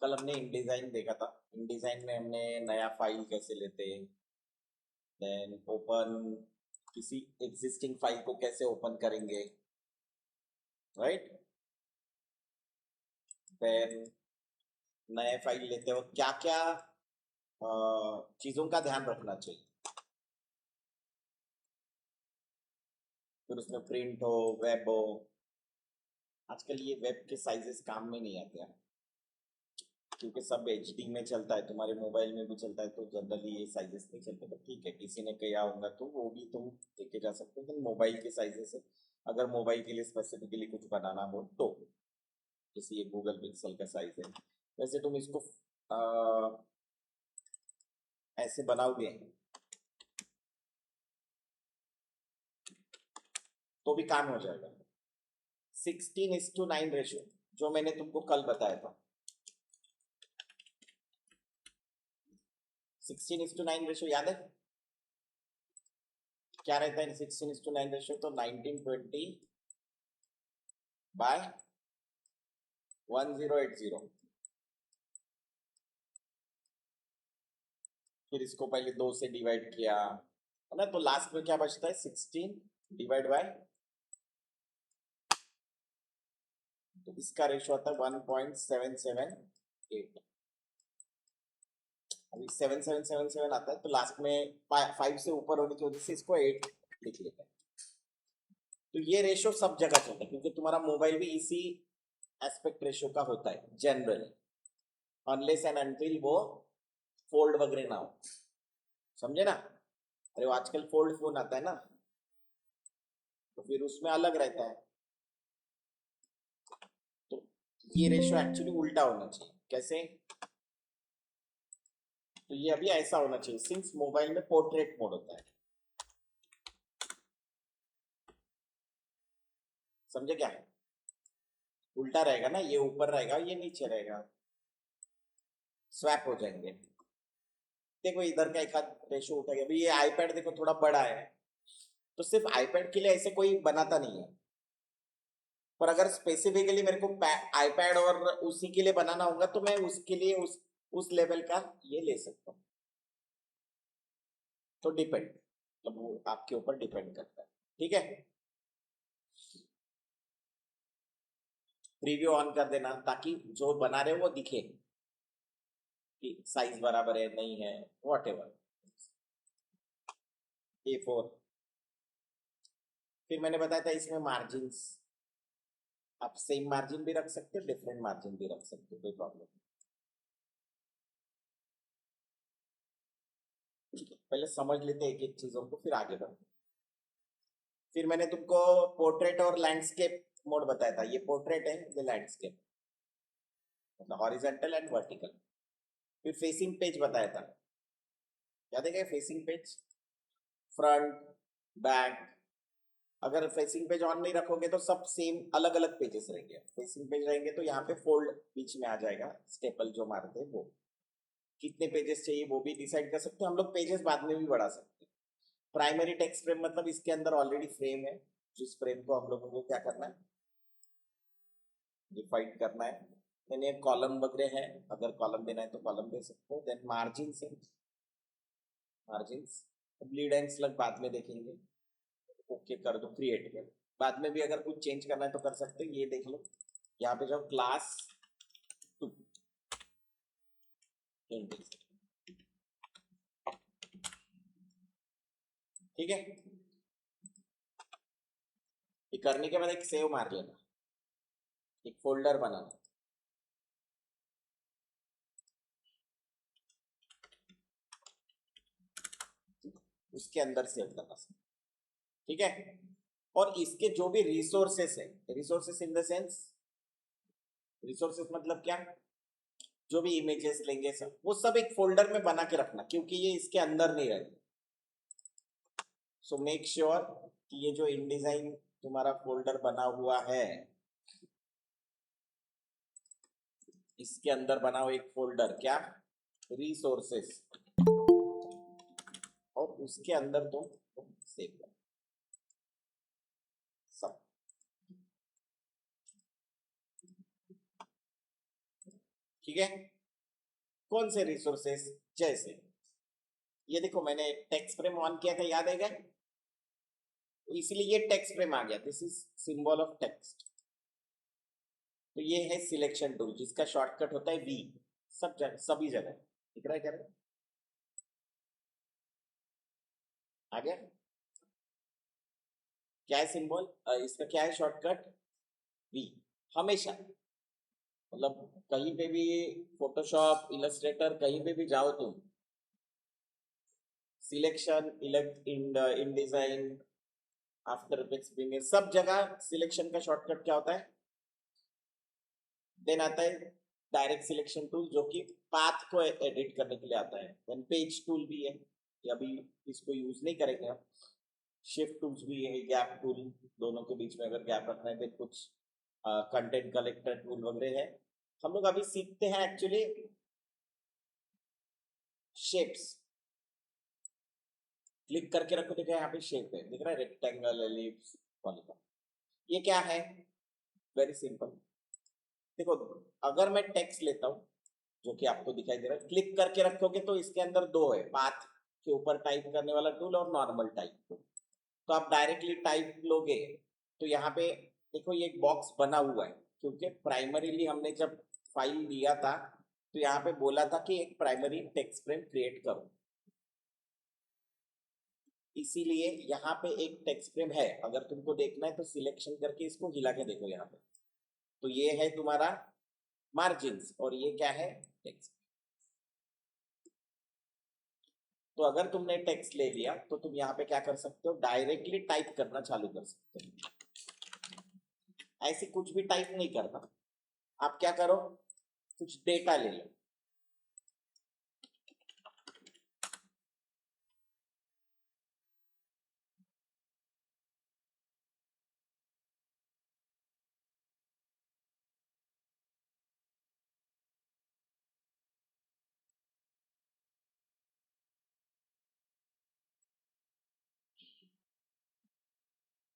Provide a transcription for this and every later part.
कल हमने InDesign देखा था। InDesign में हमने नया फाइल कैसे लेते हैं, देन ओपन किसी एग्जिस्टिंग फाइल को कैसे ओपन करेंगे, राइट। देन नए फाइल लेते हो क्या क्या चीजों का ध्यान रखना चाहिए, फिर उसमें प्रिंट हो, वेब हो। आजकल ये वेब के साइजेस काम में नहीं आते हैं क्योंकि सब HD में चलता है, तुम्हारे मोबाइल में भी चलता है, तो जनरली ये साइजेस नहीं चलते। बट ठीक है, किसी ने किया होगा तो वो भी तुम लेके जा सकते हो। लेकिन मोबाइल के साइजेस है, अगर मोबाइल के लिए स्पेसिफिकली कुछ बनाना हो तो जैसे ये गूगल पिक्सल का साइज है, वैसे तुम इसको ऐसे बनाओगे तो भी काम हो जाएगा। 16:9 रेशियो जो मैंने तुमको कल बताया था, 16:9 रेशियो याद है क्या रहता है? 16:9 रेशियो तो 1920 बाय 1080। फिर इसको पहले 2 से डिवाइड किया है ना, तो लास्ट में क्या बचता है? 16 डिवाइड बाय, तो इसका रेशियो आता है 1.778। अभी 7777 आता है, तो लास्ट में 5 से ऊपर होने की वजह से इसको 8 लिख लेते हैं। तो ये रेशियो सब जगह चलता है क्योंकि तुम्हारा मोबाइल भी इसी एस्पेक्ट रेशियो का होता है जनरली, अनलेस एंड अनटिल वो फोल्ड वगैरह ना हो, समझे ना। अरे वो आजकल फोल्ड फोन आता है ना, तो फिर उसमें अलग रहता है। तो ये रेशियो एक्चुअली उल्टा होना चाहिए। कैसे? तो ये अभी ऐसा होना चाहिए, सिंस मोबाइल में पोर्ट्रेट मोड होता है, समझे क्या? उल्टा रहेगा ना, ये ऊपर रहेगा, ये नीचे रहेगा, स्वैप हो जाएंगे। देखो इधर का एक हाथ रेशियो उठा गया। अभी ये आईपैड देखो थोड़ा बड़ा है, तो सिर्फ आईपैड के लिए ऐसे कोई बनाता नहीं है, पर अगर स्पेसिफिकली मेरे को आईपैड और उसी के लिए बनाना होगा तो मैं उसके लिए उस लेवल का ये ले सकता हूँ। तो डिपेंड, मतलब वो आपके ऊपर डिपेंड करता है, ठीक है। प्रीव्यू ऑन कर देना ताकि जो बना रहे हो वो दिखे कि साइज बराबर है नहीं है, वॉट एवर। A4, फिर मैंने बताया था इसमें मार्जिन, आप सेम मार्जिन भी रख सकते हो, डिफरेंट मार्जिन भी रख सकते हो, कोई प्रॉब्लम नहीं। पहले समझ लेते हैं एक एक चीजों को, फिर आगे बढ़ते। फिर मैंने तुमको पोर्ट्रेट और लैंडस्केप मोड बताया था। ये पोर्ट्रेट है, ये लैंडस्केप, मतलब हॉरिजॉन्टल एंड वर्टिकल। फिर फेसिंग पेज बताया था, याद है क्या? Facing page, front, back. अगर फेसिंग पेज ऑन नहीं रखोगे तो सब सेम अलग अलग पेजेस रहेंगे। फेसिंग पेज रहेंगे तो यहाँ पे फोल्ड बीच में आ जाएगा, स्टेपल जो मारते हैं वो। कितने पेजेस चाहिए वो भी डिसाइड कर सकते हैं हम लोग, पेजेस बाद में भी बढ़ा सकते हैं। प्राइमरी टेक्स्ट फ्रेम मतलब इसके अंदर ऑलरेडी फ्रेम है, जिस फ्रेम को हम लोगों को क्या करना है? डिफाइन करना है। यानी कॉलम वगैरह है, अगर कॉलम देना है तो कॉलम दे सकते हो। देन मार्जिन है, मार्जिन ब्लीड एंड स्लग बाद में देखेंगे। ओके कर दो, क्रिएट कर। बाद में भी अगर कुछ चेंज करना है तो कर सकते हो। ये देख लो यहाँ पे जो क्लास 2 ठीक है। ये करने के बाद एक सेव मार लेना, एक फोल्डर बनाना, उसके अंदर सेव करना, ठीक है। और इसके जो भी रिसोर्सेस है, resources in the sense, resources मतलब क्या? जो भी इमेजेस लेंगे सब, वो सब एक फोल्डर में बना के रखना क्योंकि ये इसके अंदर नहीं रहेगा। सो मेक श्योर कि ये जो InDesign तुम्हारा फोल्डर बना हुआ है, इसके अंदर बनाओ एक फोल्डर, क्या? रिसोर्सेस, और उसके अंदर तुम सेव करो सब। ठीक है। कौन से रिसोर्सेस, जैसे ये देखो मैंने टेक्स्ट फ्रेम ऑन किया था, याद आएगा, इसलिए ये टेक्स्ट फ्रेम आ गया, this is symbol of text. तो ये है सिलेक्शन टूल जिसका शॉर्टकट होता है वी, सब जगह सभी जगह दिख रहा है क्या, आ गया। क्या है सिंबल, इसका क्या है शॉर्टकट, वी, हमेशा, मतलब कहीं पे भी फोटोशॉप इलस्ट्रेटर कहीं पे भी जाओ तुम, selection in design after effects premiere सब जगह सिलेक्शन का शॉर्टकट क्या होता है, देन आता है डायरेक्ट सिलेक्शन टूल जो कि पाथ को एडिट करने के लिए आता है, देन पेज टूल भी है, ये अभी इसको यूज नहीं करेंगे हम, शिफ्ट टूल्स भी है, गैप टूल, दोनों के बीच में अगर गैप रखना है तो कुछ कंटेंट कलेक्टर टूल वगैरह है। हम लोग अभी सीखते हैं एक्चुअली शेप्स, क्लिक करके रखो, देखो यहाँ पे शेप है, दिख रहा है रेक्टेंगल, एलिप्स, पॉलीगॉन, ये क्या है, वेरी सिंपल। देखो अगर मैं टेक्स्ट लेता हूँ जो कि आपको दिखाई दे रहा है, क्लिक करके रखोगे तो इसके अंदर दो है, पाथ के ऊपर टाइप करने वाला टूल और नॉर्मल टाइप टूल। तो आप डायरेक्टली टाइप लोगे तो यहाँ पे देखो ये एक बॉक्स बना हुआ है, क्योंकि प्राइमरीली हमने जब फाइल लिया था तो यहाँ पे बोला था कि एक प्राइमरी टेक्स्ट फ्रेम क्रिएट करो, इसीलिए यहाँ पे एक टेक्स्ट फ्रेम है। अगर तुमको देखना है तो सिलेक्शन करके इसको हिला के देखो यहाँ पे, तो ये है तुम्हारा मार्जिन्स और ये क्या है, टेक्स्ट। तो अगर तुमने टेक्स्ट ले लिया तो तुम यहाँ पे क्या कर सकते हो, डायरेक्टली टाइप करना चालू कर सकते हो, ऐसे कुछ भी टाइप नहीं करना, आप क्या करो, कुछ डेटा ले लो,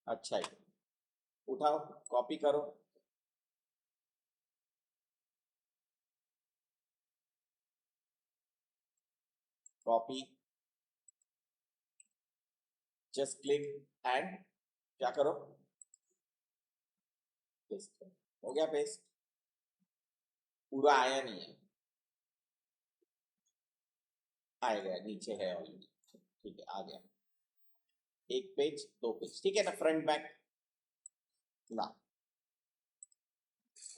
अच्छा है, उठाओ, कॉपी करो, कॉपी, जस्ट क्लिक एंड क्या करो, पेस्ट, हो गया पेस्ट, पूरा आया नहीं है, आएगा, नीचे है ऑलरेडी, ठीक है, आ गया, एक पेज दो पेज, ठीक है ना, फ्रंट बैक ना।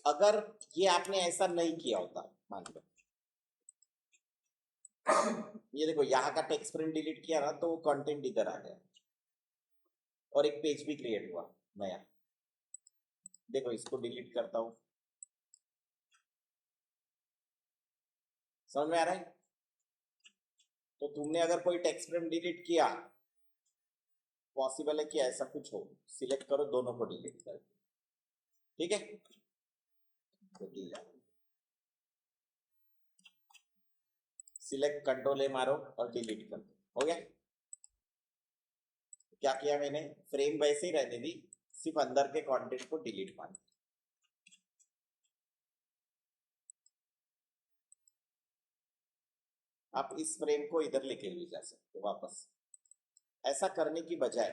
अगर ये आपने ऐसा नहीं किया होता, मान लो ये देखो यहाँ का टेक्स्ट फ्रेम डिलीट किया ना तो कंटेंट इधर आ गया और एक पेज भी क्रिएट हुआ नया, देखो इसको डिलीट करता हूं, समझ में आ रहा है। तो तुमने अगर कोई टेक्स्ट फ्रेम डिलीट किया, पॉसिबल है कि ऐसा कुछ हो, सिलेक्ट करो दोनों को डिलीट कर, ठीक है, तो सिलेक्ट कंट्रोल ए मारो और डिलीट कर दो, हो गया। क्या किया मैंने, फ्रेम वैसे ही रहने दी, सिर्फ अंदर के कंटेंट को डिलीट मार, आप इस फ्रेम को इधर लेके भी जा सकते हो वापस, ऐसा करने की बजाय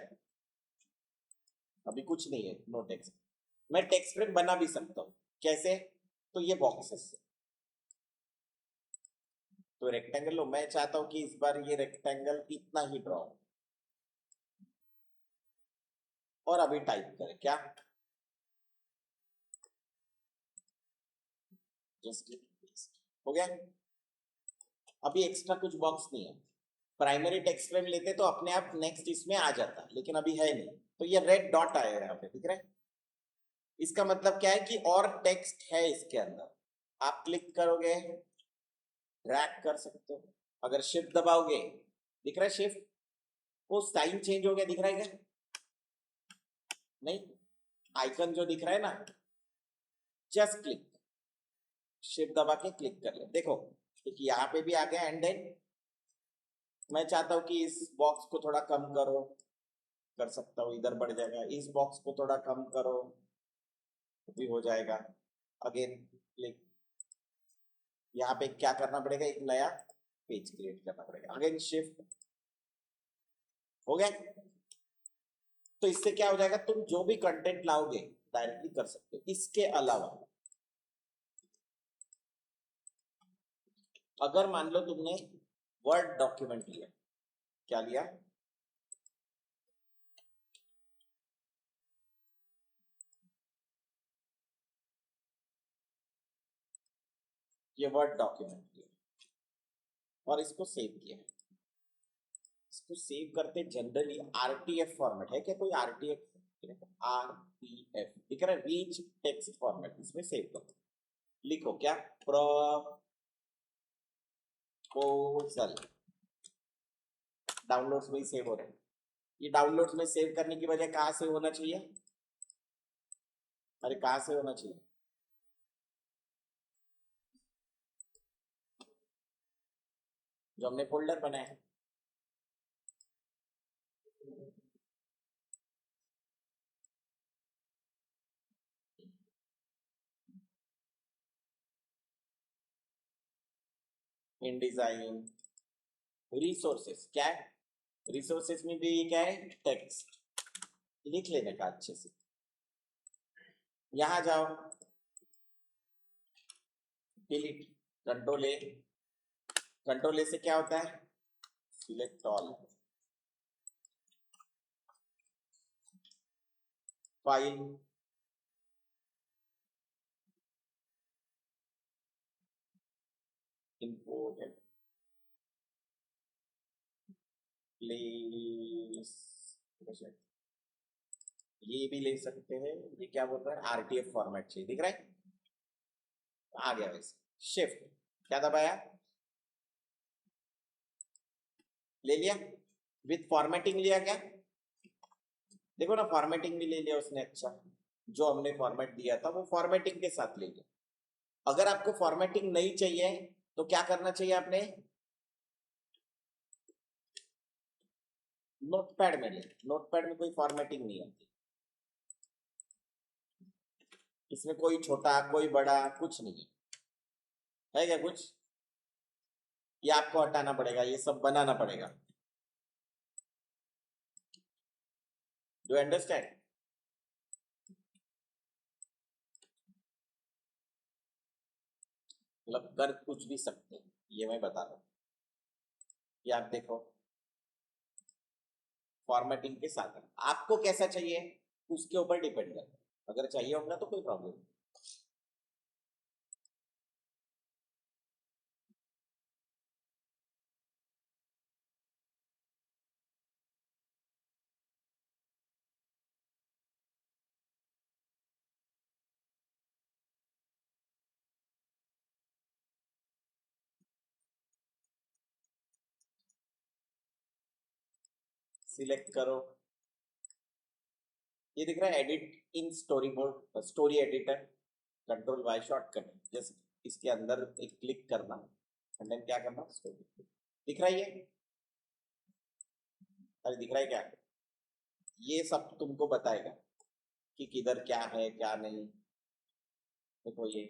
अभी कुछ नहीं है, नो टेक्स्ट, मैं टेक्स्ट फ्रेम बना भी सकता हूँ, कैसे, तो ये बॉक्सेस से, तो रेक्टेंगल लो, मैं चाहता हूं कि इस बार ये रेक्टेंगल इतना ही ड्रॉ हो, और अभी टाइप करें क्या, जस्ट हो गया। अभी एक्स्ट्रा कुछ बॉक्स नहीं है, प्राइमरी टेक्स्ट फ्रेम लेते तो अपने आप नेक्स्ट इसमें आ जाता, लेकिन अभी है नहीं, तो ये रेड डॉट आया यहाँ पे, दिख रहा है, इसका मतलब क्या है कि और टेक्स्ट है इसके अंदर, आप क्लिक करोगे, ड्रैग कर सकते हो, अगर शिफ्ट दबाओगे, दिख रहा है शिफ्ट, वो साइन चेंज हो गया, दिख रहा है क्या, नहीं, आइकन जो दिख रहा है ना, जस्ट क्लिक, शिफ्ट दबा के क्लिक कर ले, देखो एक यहाँ पे भी आ गया, एंड देन मैं चाहता हूँ कि इस बॉक्स को थोड़ा कम करो, कर सकता हूँ, इधर बढ़ जाएगा, इस बॉक्स को थोड़ा कम करो, भी हो जाएगा, अगेन क्लिक, यहाँ पे क्या करना पड़ेगा, एक नया पेज क्रिएट करना पड़ेगा। अगेन शिफ्ट, हो गया। तो इससे क्या हो जाएगा, तुम जो भी कंटेंट लाओगे डायरेक्टली कर सकते हो। इसके अलावा अगर मान लो तुमने वर्ड डॉक्यूमेंट लिया, क्या लिया, ये वर्ड डॉक्यूमेंट लिया और इसको सेव किया। इसको सेव करते जनरली आरटीएफ फॉर्मेट है क्या, कोई आरटीएफ, आरटीएफ दिख रहा है, रीच टेक्स्ट फॉर्मेट, इसमें सेव करो। लिखो क्या, प्रपोजल, डाउनलोड्स में ही सेव हो रहा है। ये डाउनलोड्स में सेव करने की वजह कहाँ से होना चाहिए, अरे कहाँ से होना चाहिए, जो हमने फोल्डर बनाया है। इन डिजाइन रिसोर्सेस, क्या है, रिसोर्सेस में भी क्या है, टेक्स्ट लिख लेने का अच्छे से। यहां जाओ, डिलीट, कंट्रोल ए, कंट्रोल ए से क्या होता है, select all, file, import, place, ये भी ले सकते हैं। ये क्या बोल रहा है, आरटीएफ फॉर्मेट चाहिए, दिख रहा है, आ गया वैसे। शिफ्ट क्या दबाया, ले लिया, विथ फॉर्मेटिंग लिया क्या, देखो ना फॉर्मेटिंग भी ले लिया उसने। अच्छा, जो हमने फॉर्मेट दिया था वो फॉर्मेटिंग के साथ ले लिया। अगर आपको फॉर्मेटिंग नहीं चाहिए तो क्या करना चाहिए आपने, नोटपैड में ले, नोटपैड में कोई फॉर्मेटिंग नहीं आती, इसमें कोई छोटा कोई बड़ा कुछ नहीं है क्या कुछ, ये आपको हटाना पड़ेगा, ये सब बनाना पड़ेगा। डू अंडरस्टैंड, मतलब कर कुछ भी सकते हैं, ये मैं बता रहा हूँ। ये आप देखो फॉर्मेटिंग के साथ है। आपको कैसा चाहिए उसके ऊपर डिपेंड है, अगर चाहिए होगा तो कोई प्रॉब्लम नहीं। सिलेक्ट करो, ये दिख रहा है edit in storyboard, story editor, control Y shortcut, just इसके अंदर एक क्लिक करना एंड देन क्या करना, स्टोरी दिख रहा है ये, अरे दिख रहा है क्या, ये सब तुमको बताएगा कि किधर क्या है क्या नहीं। देखो ये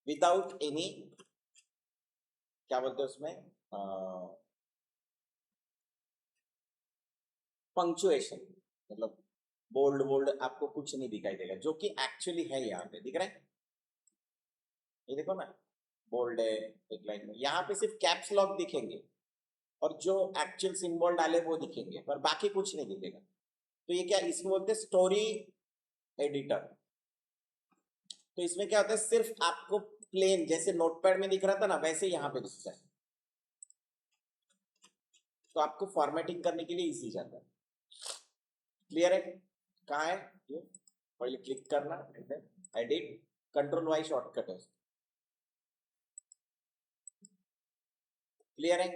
विदाउट एनी, क्या बोलते हैं उसमें, पंक्चुएशन, मतलब बोल्ड बोल्ड आपको कुछ नहीं दिखाई देगा, जो कि एक्चुअली है यहाँ पे, दिख रहा है, ये देखो ना, बोल्ड है एक लाइन में, यहाँ पे सिर्फ कैप्स लॉक दिखेंगे और जो एक्चुअल सिंबल डाले वो दिखेंगे, पर बाकी कुछ नहीं दिखेगा। तो ये क्या, इसमें बोलते हैं स्टोरी एडिटर। तो इसमें क्या होता है, सिर्फ आपको प्लेन जैसे नोटपैड में दिख रहा था ना, वैसे यहाँ पे दिखता है, तो आपको फॉर्मेटिंग करने के लिए इजी जाता है। क्लियर है, कहाँ है ये, पहले क्लिक करना, एडिट, कंट्रोल वाई शॉर्टकट है। क्लियर है,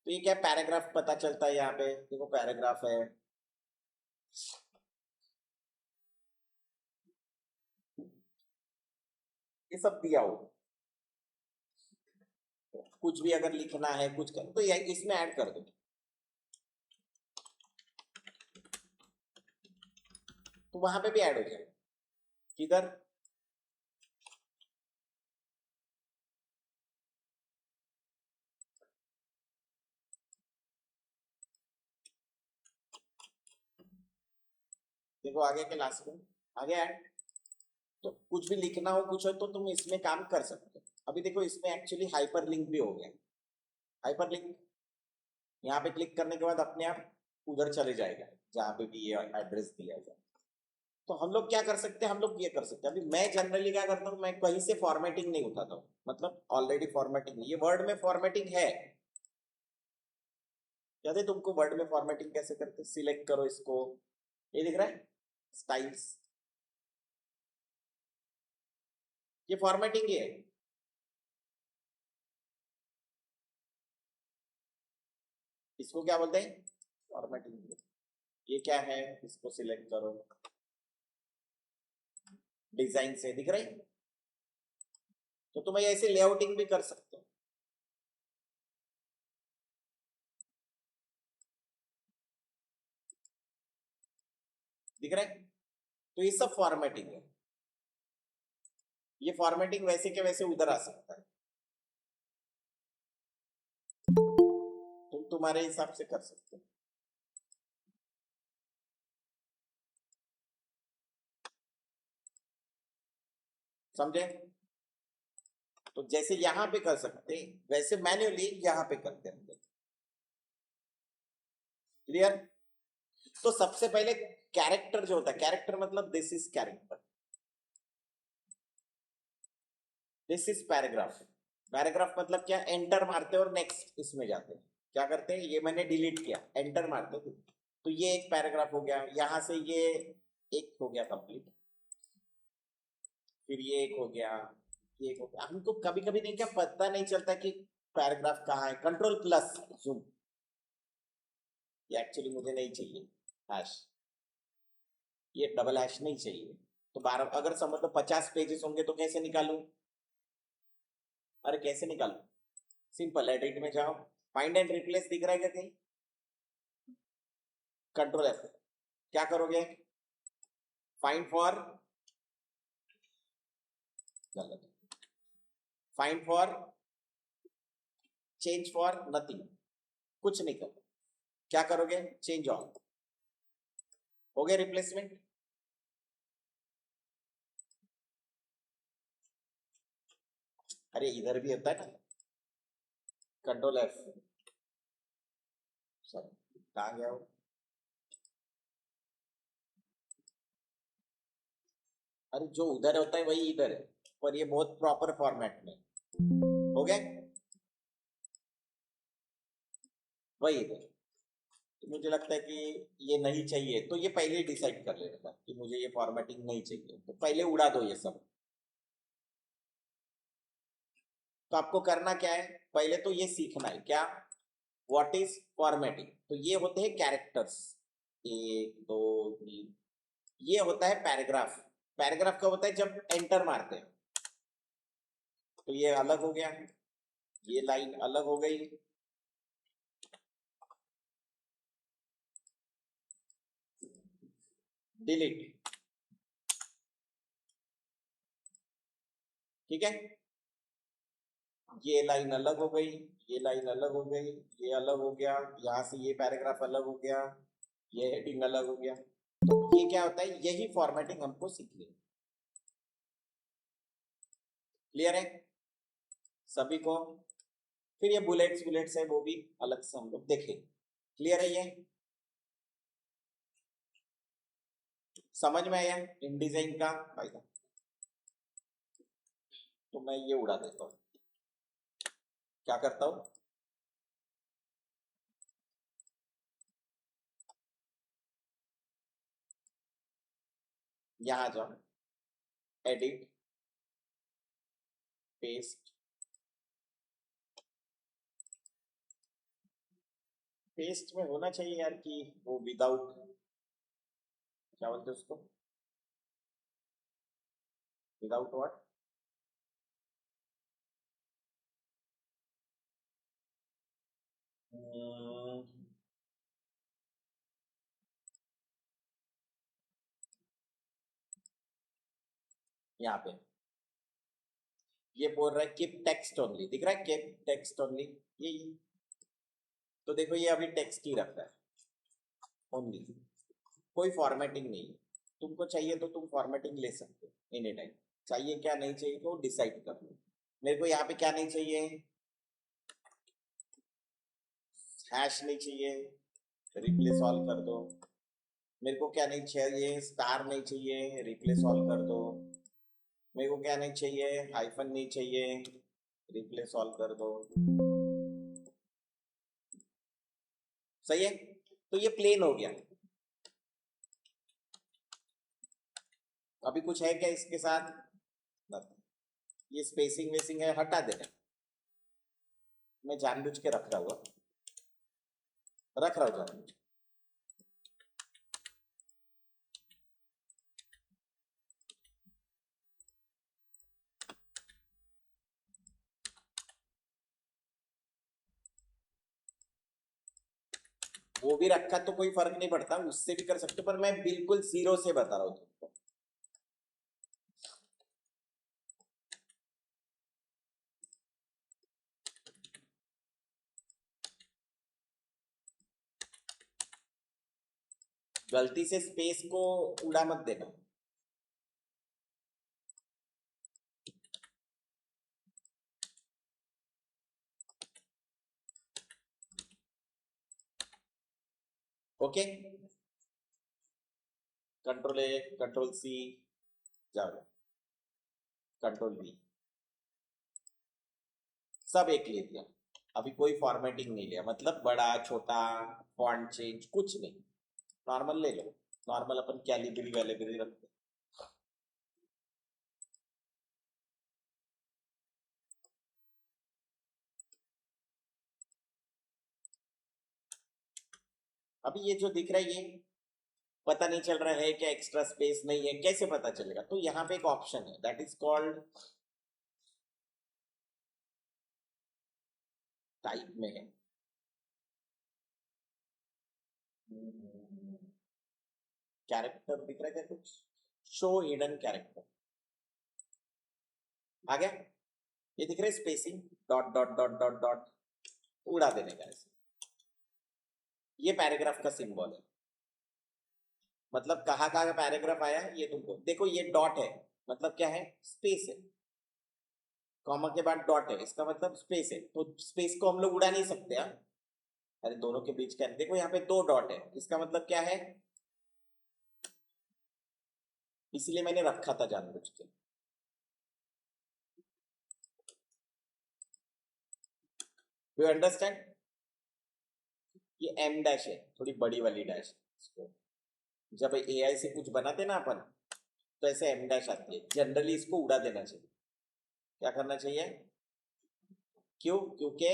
तो ये क्या पैराग्राफ पता चलता है, यहाँ पे देखो पैराग्राफ है, ये सब दिया हो, कुछ भी अगर लिखना है कुछ कर तो ये इसमें ऐड कर दो, तो वहां पे भी ऐड हो जाएगा, किधर, देखो आगे के लास्ट में आगे ऐड, तो कुछ भी लिखना हो कुछ हो तो तुम इसमें काम कर सकते हो। अभी देखो इसमें एक्चुअली हाइपर लिंक भी हो गया। हाइपर लिंक यहाँ पे क्लिक करने के बाद अपने आप उधर चले जाएगा जहाँ पे भी ये एड्रेस दिया जाए। तो हम लोग क्या कर सकते हैं, हम लोग ये कर सकते हैं। अभी मैं जनरली क्या करता हूँ, मैं कहीं से फॉर्मेटिंग नहीं उठाता हूँ, मतलब ऑलरेडी फॉर्मेटिंग, ये वर्ड में फॉर्मेटिंग है। याद है तुमको वर्ड में फॉर्मेटिंग कैसे करते? सिलेक्ट करो इसको, ये दिख रहा है स्टाइल्स, ये फॉर्मेटिंग ही है। इसको क्या बोलते हैं? फॉर्मेटिंग। ये क्या है, इसको सिलेक्ट करो, डिजाइन से दिख रहा है। तो तुम ऐसे लेआउटिंग भी कर सकते हो। दिख रहा है? तो ये सब फॉर्मेटिंग है। ये फॉर्मेटिंग वैसे के वैसे उधर आ सकता है, तुम तुम्हारे हिसाब से कर सकते हो। समझे? तो जैसे यहां पे कर सकते वैसे मैन्युअली यहां पे करते हैं। क्लियर? तो सबसे पहले कैरेक्टर जो होता है, कैरेक्टर मतलब this is character, this is paragraph. Paragraph मतलब क्या? एंटर मारते और नेक्स्ट इसमें जाते हैं। क्या करते हैं, ये मैंने डिलीट किया, एंटर मारते तो ये एक पैराग्राफ हो गया, यहां से ये एक हो गया कंप्लीट, फिर ये एक हो गया, ये एक हो गया। हमको कभी कभी नहीं क्या पता नहीं चलता कि पैराग्राफ कहाँ है। कंट्रोल प्लस जूम, ये एक्चुअली मुझे नहीं चाहिए हैश, ये डबल हैश नहीं चाहिए। तो 12 अगर समझ लो 50 पेजेस होंगे तो कैसे निकालूं? अरे कैसे निकालूं? सिंपल, एडिट में जाओ, फाइंड एंड रिप्लेस दिख रहा है क्या कहीं? कंट्रोल एफ, क्या करोगे? फाइंड फॉर, गलत, find for, change for nothing, कुछ नहीं करो। क्या करोगे? चेंज ऑल, हो गया रिप्लेसमेंट। अरे इधर भी होता है ना, कंट्रोल एफ, सर कहाँ गया वो? अरे जो उधर होता है वही इधर है, पर ये बहुत प्रॉपर फॉर्मेट में हो गया, वही इधर। तो मुझे लगता है कि ये नहीं चाहिए, तो ये पहले ही डिसाइड कर लेना था कि मुझे ये फॉर्मेटिंग नहीं चाहिए, तो पहले उड़ा दो ये सब। तो आपको करना क्या है, पहले तो ये सीखना है क्या, व्हाट इज फॉर्मेटिंग। तो ये होते हैं कैरेक्टर्स, 1 2 3, ये होता है पैराग्राफ। पैराग्राफ कब होता है? जब एंटर मारते हैं। तो ये अलग हो गया, ये लाइन अलग हो गई, डिलीट, ठीक है। ये लाइन अलग हो गई, ये लाइन अलग हो गई, ये अलग हो गया, यहाँ से ये पैराग्राफ अलग हो गया, ये हेडिंग अलग हो गया। तो ये क्या होता है, यही फॉर्मेटिंग हमको सीखनी है। क्लियर है सभी को? फिर ये बुलेट्स बुलेट्स है वो भी अलग से हम लोग देखेंगे। क्लियर है ये? समझ में आया इन डिजाइन का फायदा? तो मैं ये उड़ा देता हूँ, क्या करता हूँ, यहां जाओ, एडिट, पेस्ट, पेस्ट में होना चाहिए यार कि वो विदाउट, क्या बोलते हैं उसको, विदाउट व्हाट, यहाँ पे ये बोल रहा है कीप टेक्स्ट ओनली, दिख रहा है कीप टेक्स्ट ओनली, ये। तो देखो ये अभी टेक्स्ट ही रखता है ओनली, कोई फॉर्मेटिंग नहीं है। तुमको चाहिए तो तुम फॉर्मेटिंग ले सकते हो एनी टाइम, चाहिए क्या नहीं चाहिए तो डिसाइड कर लो। मेरे को यहाँ पे क्या नहीं चाहिए, हैश नहीं चाहिए, रिप्लेस ऑल कर दो। मेरे को क्या नहीं चाहिए, स्टार नहीं चाहिए, रिप्लेस ऑल कर दो। मेरे को क्या नहीं चाहिए, हाइफन नहीं चाहिए, रिप्लेस ऑल कर दो। सही है, तो ये प्लेन हो गया। अभी कुछ है क्या इसके साथ? नहीं। ये स्पेसिंग वेसिंग है हटा देना, मैं जानबूझ के रख रहा हूँ, रख रहा हूँ जानबूझ। वो भी रखा तो कोई फर्क नहीं पड़ता, उससे भी कर सकते, पर मैं बिल्कुल जीरो से बता रहा हूँ तुमको। गलती से स्पेस को उड़ा मत देना। Okay, control A, control C, जाओ, कंट्रोल बी, सब एक ले लिया। अभी कोई फॉर्मेटिंग नहीं लिया, मतलब बड़ा छोटा फॉन्ट चेंज कुछ नहीं, नॉर्मल ले लो। नॉर्मल अपन कैलिबरी वैलिबरी रखते। अभी ये जो दिख रहा है ये पता नहीं चल रहा है क्या एक्स्ट्रा स्पेस नहीं है, कैसे पता चलेगा? तो यहाँ पे एक ऑप्शन है दैट इज कॉल्ड टाइप में है, कैरेक्टर दिख रहा है क्या कुछ? शो हिडन कैरेक्टर आ गया। ये दिख रहा है spacing, dot dot dot dot dot, उड़ा देने का ऐसे। ये पैराग्राफ का सिंबल है, मतलब कहाँ कहाँ का पैराग्राफ आया ये तुमको देखो, ये डॉट है मतलब क्या है, स्पेस है। कॉमा के बाद डॉट है, इसका मतलब स्पेस है, तो स्पेस को हम लोग उड़ा नहीं सकते। हाँ, अरे दोनों के बीच क्या, देखो यहाँ पे दो डॉट है, इसका मतलब क्या है, इसलिए मैंने रखा था जानबूझ के। You understand? ये एम डैश है, थोड़ी बड़ी वाली डैश। इसको जब एआई से कुछ बनाते ना अपन, तो ऐसे एम डैश आती है, जनरली इसको उड़ा देना चाहिए। क्या करना चाहिए? क्यों? क्योंकि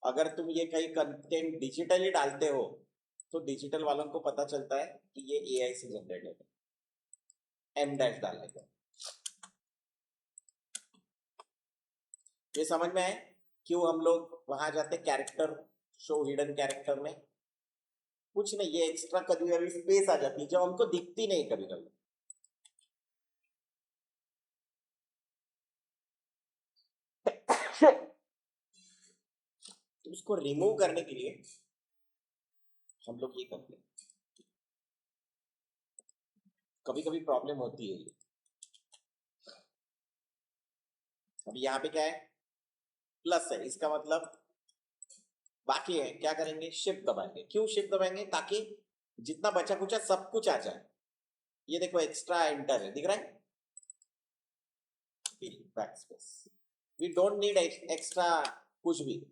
अगर तुम ये कहीं कंटेंट डिजिटली डालते हो तो डिजिटल वालों को पता चलता है कि ये एआई से जनरेटेड है, एम डैश डालने का। ये समझ में आए क्यों हम लोग वहां जाते कैरेक्टर, शो हिडन कैरेक्टर में? कुछ नहीं, ये एक्स्ट्रा कभी कभी स्पेस आ जाती है जो हमको दिखती नहीं कभी कभी। तो उसको रिमूव करने के लिए हम लोग ये करते हैं, कभी कभी प्रॉब्लम होती है। अब यहाँ पे क्या है, प्लस है, इसका मतलब बाकी है, क्या करेंगे, शिफ्ट दबाएंगे। क्यों शिफ्ट दबाएंगे? ताकि जितना बचा कुचा सब कुछ आ जाए। ये देखो एक्स्ट्रा एंटर है, दिख रहा है, backspace. We don't need extra कुछ भी।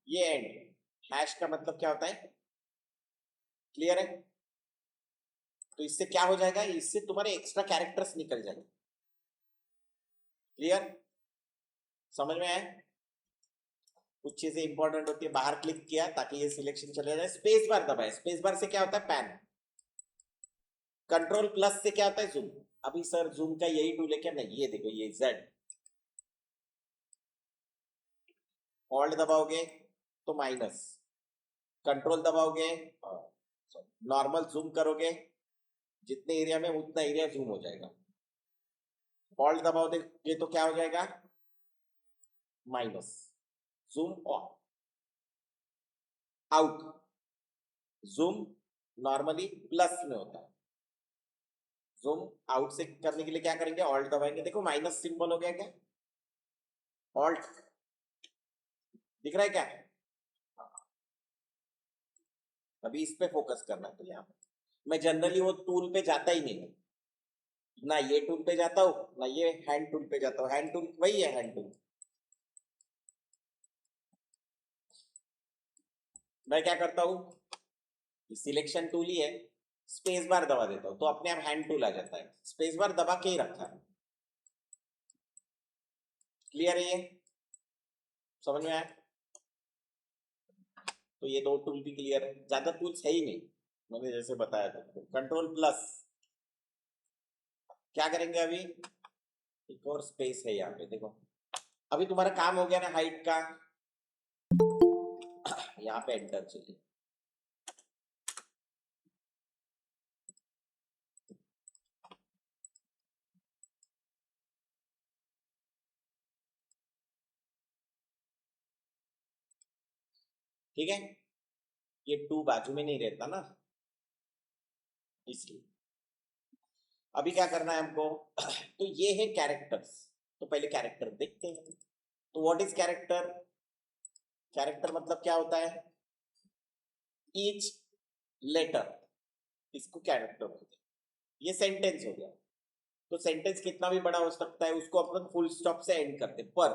ये एंड हैश का मतलब क्या होता है, क्लियर है? तो इससे क्या हो जाएगा, इससे तुम्हारे एक्स्ट्रा कैरेक्टर्स निकल जाएंगे। क्लियर? समझ में आए? कुछ चीजें इंपॉर्टेंट होती है, बाहर क्लिक किया ताकि ये सिलेक्शन चले जाए, स्पेस बार दबाए, स्पेस बार से क्या होता है, पैन। कंट्रोल प्लस से क्या होता है, जूम। अभी सर जूम का यही टूल है क्या? नहीं, ये देखो ये जेड। ऑल्ट दबाओगे तो माइनस, कंट्रोल दबाओगे नॉर्मल जूम करोगे, जितने एरिया में उतना एरिया जूम हो जाएगा। ऑल्ट दबाओगे तो क्या हो जाएगा, minus, zoom of. Out, zoom normally plus में होता है, जूम आउट से करने के लिए क्या करेंगे, ऑल्ट दबाएंगे, देखो माइनस सिंबल हो गया क्या, ऑल्ट दिख रहा है क्या, अभी इस पे फोकस करना है। तो यहाँ मैं जनरली वो टूल पे जाता ही नहीं, ना ये टूल पे जाता हूँ ना ये हैंड टूल पे जाता हूँ, हैंड टूल वही है, हैंड टूल मैं क्या करता हूँ, सिलेक्शन टूल ही है, स्पेस बार दबा देता हूँ तो अपने आप हैंड टूल आ जाता है, स्पेस बार दबा के ही रखा है। क्लियर है ये, समझ में आया, तो ये दो टूल भी क्लियर है, ज्यादा टूल्स है ही नहीं, मैंने जैसे बताया था। कंट्रोल प्लस क्या करेंगे, अभी एक और स्पेस है यहाँ पे, देखो अभी तुम्हारा काम हो गया ना हाइट का, यहाँ पे एंटर चाहिए, ठीक है, ये टू बाजू में नहीं रहता ना इसलिए। अभी क्या करना है हमको, तो ये है कैरेक्टर्स, तो पहले कैरेक्टर देखते हैं। तो व्हाट इज कैरेक्टर, कैरेक्टर मतलब क्या होता है, ईच लेटर, इसको कैरेक्टर बोलते हैं। ये सेंटेंस हो गया, तो सेंटेंस कितना भी बड़ा हो सकता है, उसको अपन फुल स्टॉप से एंड करते हैं, पर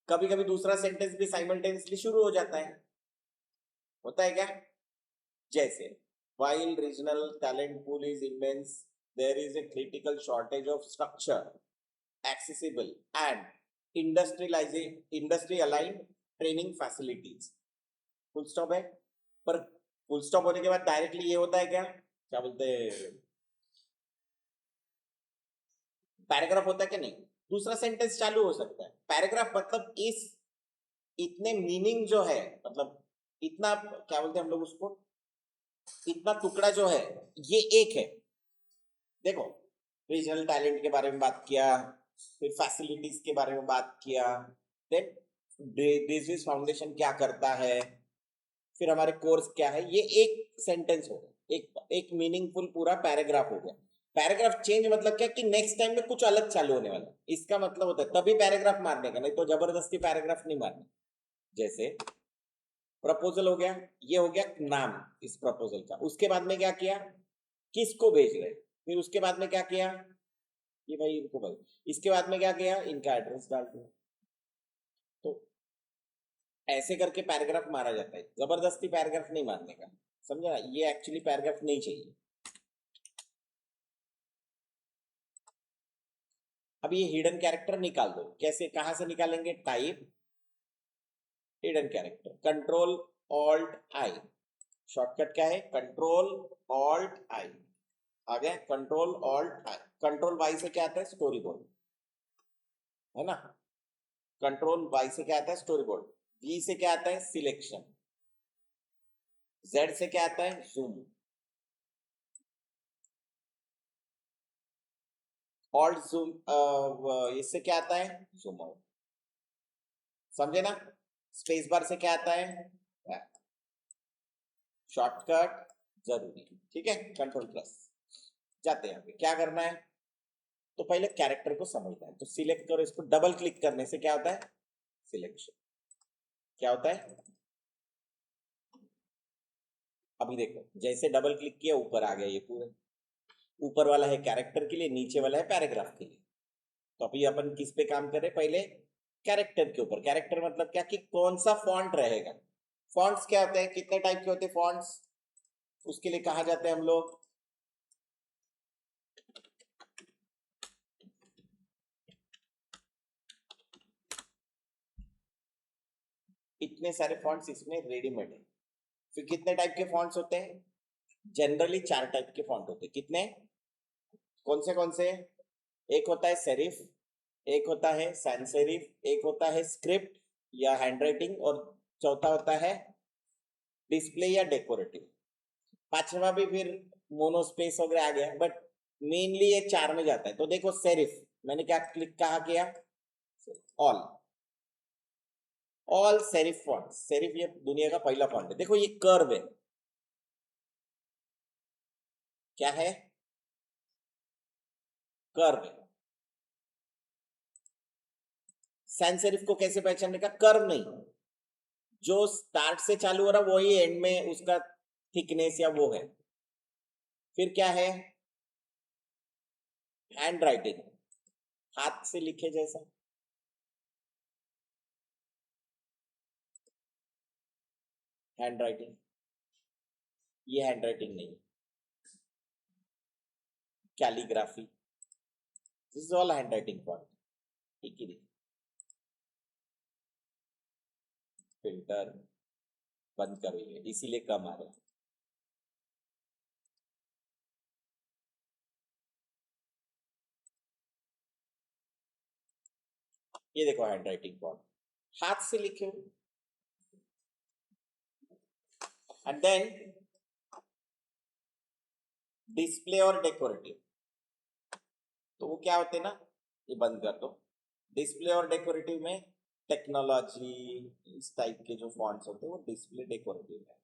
कभी कभी दूसरा सेंटेंस भी साइमल्टेनियसली शुरू हो जाता है, होता है क्या, जैसे while regional talent pool is immense, there is a critical shortage of structure, accessible and industry aligned training facilities। Full stop है, पर फुल स्टॉप होने के बाद डायरेक्टली ये होता है क्या, क्या बोलते हैं, पैराग्राफ होता है कि नहीं, दूसरा सेंटेंस चालू हो सकता है। पैराग्राफ मतलब इस इतने मीनिंग जो है, मतलब इतना क्या बोलते हैं हम लोग उसको, इतना टुकड़ा जो है ये एक है। देखो रीजनल टैलेंट के बारे में बात किया, फिर फैसिलिटीज के बारे में बात किया, देन बिजनेस फाउंडेशन क्या करता है, फिर हमारे कोर्स क्या है, ये एक सेंटेंस हो गया, एक मीनिंगफुल पूरा पैराग्राफ हो गया। पैराग्राफ चेंज मतलब क्या कि नेक्स्ट टाइम में कुछ अलग चालू होने वाला, इसका मतलब होता है तभी पैराग्राफ मारने का, नहीं तो जबरदस्ती पैराग्राफ नहीं मारने। जैसे प्रपोजल हो गया, ये हो गया नाम इस प्रपोजल का, उसके बाद में क्या किया, किसको भेज रहे, फिर उसके बाद में क्या किया, ये भाई इनको भाई, इसके बाद में क्या किया, इनका एड्रेस डाल दिया। तो ऐसे करके पैराग्राफ मारा जाता है, जबरदस्ती पैराग्राफ नहीं मारने का, समझा, ये एक्चुअली पैराग्राफ नहीं चाहिए। अब ये हिडन कैरेक्टर निकाल दो, कैसे कहां से निकालेंगे, type hidden character, control alt I, shortcut क्या है, कंट्रोल ऑल्ट आई, आ गया control alt I. Control Y से क्या आता है, स्टोरी बोर्ड, है ना, कंट्रोल वाई से क्या आता है, स्टोरी बोर्ड, वी से क्या आता है, सिलेक्शन, जेड से क्या आता है, जूम, ऑल्ट जूम, इससे क्या आता है, जूम आउट, समझे ना, स्पेस बार से क्या आता है, शॉर्टकट जरूरी, ठीक है, कंट्रोल प्लस। जाते हैं क्या करना है, तो पहले कैरेक्टर को समझना है, तो सिलेक्ट करो इसको, डबल क्लिक करने से क्या होता है, सिलेक्शन, क्या होता है, अभी देखो जैसे डबल क्लिक किया ऊपर आ गया, ये पूरे ऊपर वाला है कैरेक्टर के लिए, नीचे वाला है पैराग्राफ के लिए। तो अभी अपन किस पे काम कर रहे हैं, पहले कैरेक्टर के ऊपर। कैरेक्टर मतलब क्या कि कौन सा फॉन्ट रहेगा, फॉन्ट्स क्या होते हैं, कितने टाइप के होते हैं फॉन्ट्स, उसके लिए कहा जाते हैं हम लोग, इतने सारे फॉन्ट्स इसमें रेडीमेड है। फिर कितने टाइप के फॉन्ट्स होते हैं, जनरली 4 टाइप के फॉन्ट होते हैं, कितने, कौन से, एक होता है सेरिफ, एक होता है सैंस सेरिफ, एक होता है स्क्रिप्ट या हैंडराइटिंग, और चौथा होता है डिस्प्ले या डेकोरेटिव, पांचवा भी फिर मोनोस्पेस वगैरह आ गया, बट मेनली ये 4 में जाता है। तो देखो सेरिफ, मैंने क्या क्लिक कहा किया, all, all serif font, serif ये दुनिया का पहला फॉन्ट है। देखो ये कर्व है, क्या है? कर्व है। सैंस सेरिफ को कैसे पहचानने का? कर्व नहीं, जो स्टार्ट से चालू हो रहा वही एंड में उसका थिकनेस या वो है। फिर क्या है? हैंड राइटिंग, हाथ से लिखे जैसा। हैंड राइटिंग, ये हैंड राइटिंग नहीं, calligraphy, this is all hand writing font. ठीक ही नहीं। फिल्टर बंद करो, ये इसीलिए कम आ रहा है। ये देखो हैंड राइटिंग फॉन्ट, हाथ से लिखे हो। एंड देन डिस्प्ले और डेकोरेटिव, तो वो क्या होते हैं ना, ये बंद कर दो। डिस्प्ले और डेकोरेटिव में टेक्नोलॉजी, इस टाइप के जो फॉन्ट्स होते हैं वो डिस्प्ले डेकोरेटिव है।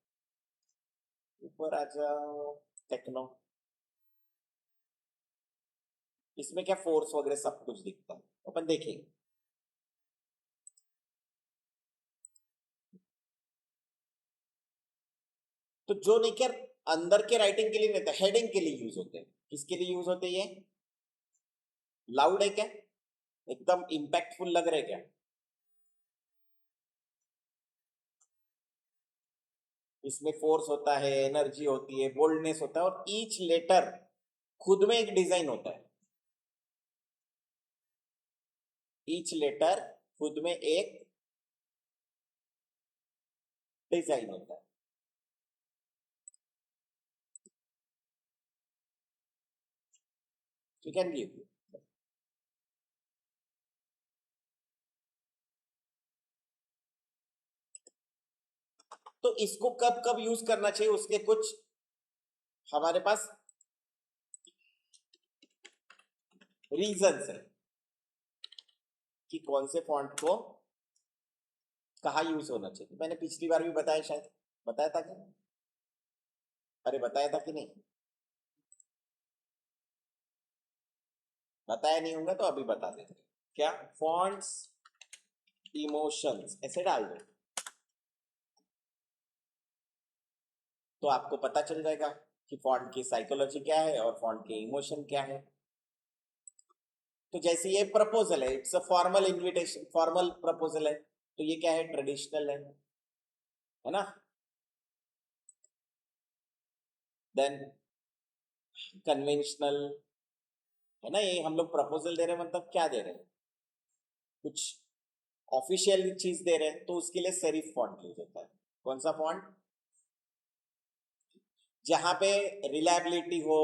ऊपर आ जाओ, टेक्नो, इसमें क्या फोर्स वगैरह सब कुछ दिखता है, अपन देखेंगे। तो जो नहीं कर अंदर के राइटिंग के लिए नहीं था, हेडिंग के लिए यूज होते हैं। किसके लिए यूज होते हैं ये? लाउड है क्या? एकदम इंपैक्टफुल लग रहा है क्या? इसमें फोर्स होता है, एनर्जी होती है, बोल्डनेस होता है, और ईच लेटर खुद में एक डिजाइन होता है। ईच लेटर खुद में एक डिजाइन होता है। यू कैन गिव, तो इसको कब कब यूज करना चाहिए, उसके कुछ हमारे पास रीजंस है कि कौन से फॉन्ट को कहा यूज होना चाहिए। मैंने पिछली बार भी बताया, शायद बताया था कि, अरे बताया था कि नहीं? बताया नहीं होगा तो अभी बता देते। क्या? फॉन्ट्स इमोशंस ऐसे डाल दो तो आपको पता चल जाएगा कि फॉन्ट की साइकोलॉजी क्या है और फॉन्ट के इमोशन क्या है। तो जैसे ये प्रपोजल है, it's a formal invitation, formal proposal है, तो ये क्या है? ट्रेडिशनल है ना? देन कन्वेंशनल, है ना? ये हम लोग प्रपोजल दे रहे हैं, मतलब क्या दे रहे हैं? कुछ ऑफिशियल चीज दे रहे हैं, तो उसके लिए सेरिफ फॉन्ट यूज होता है। कौन सा फॉन्ट? जहां पे रिलायबिलिटी हो,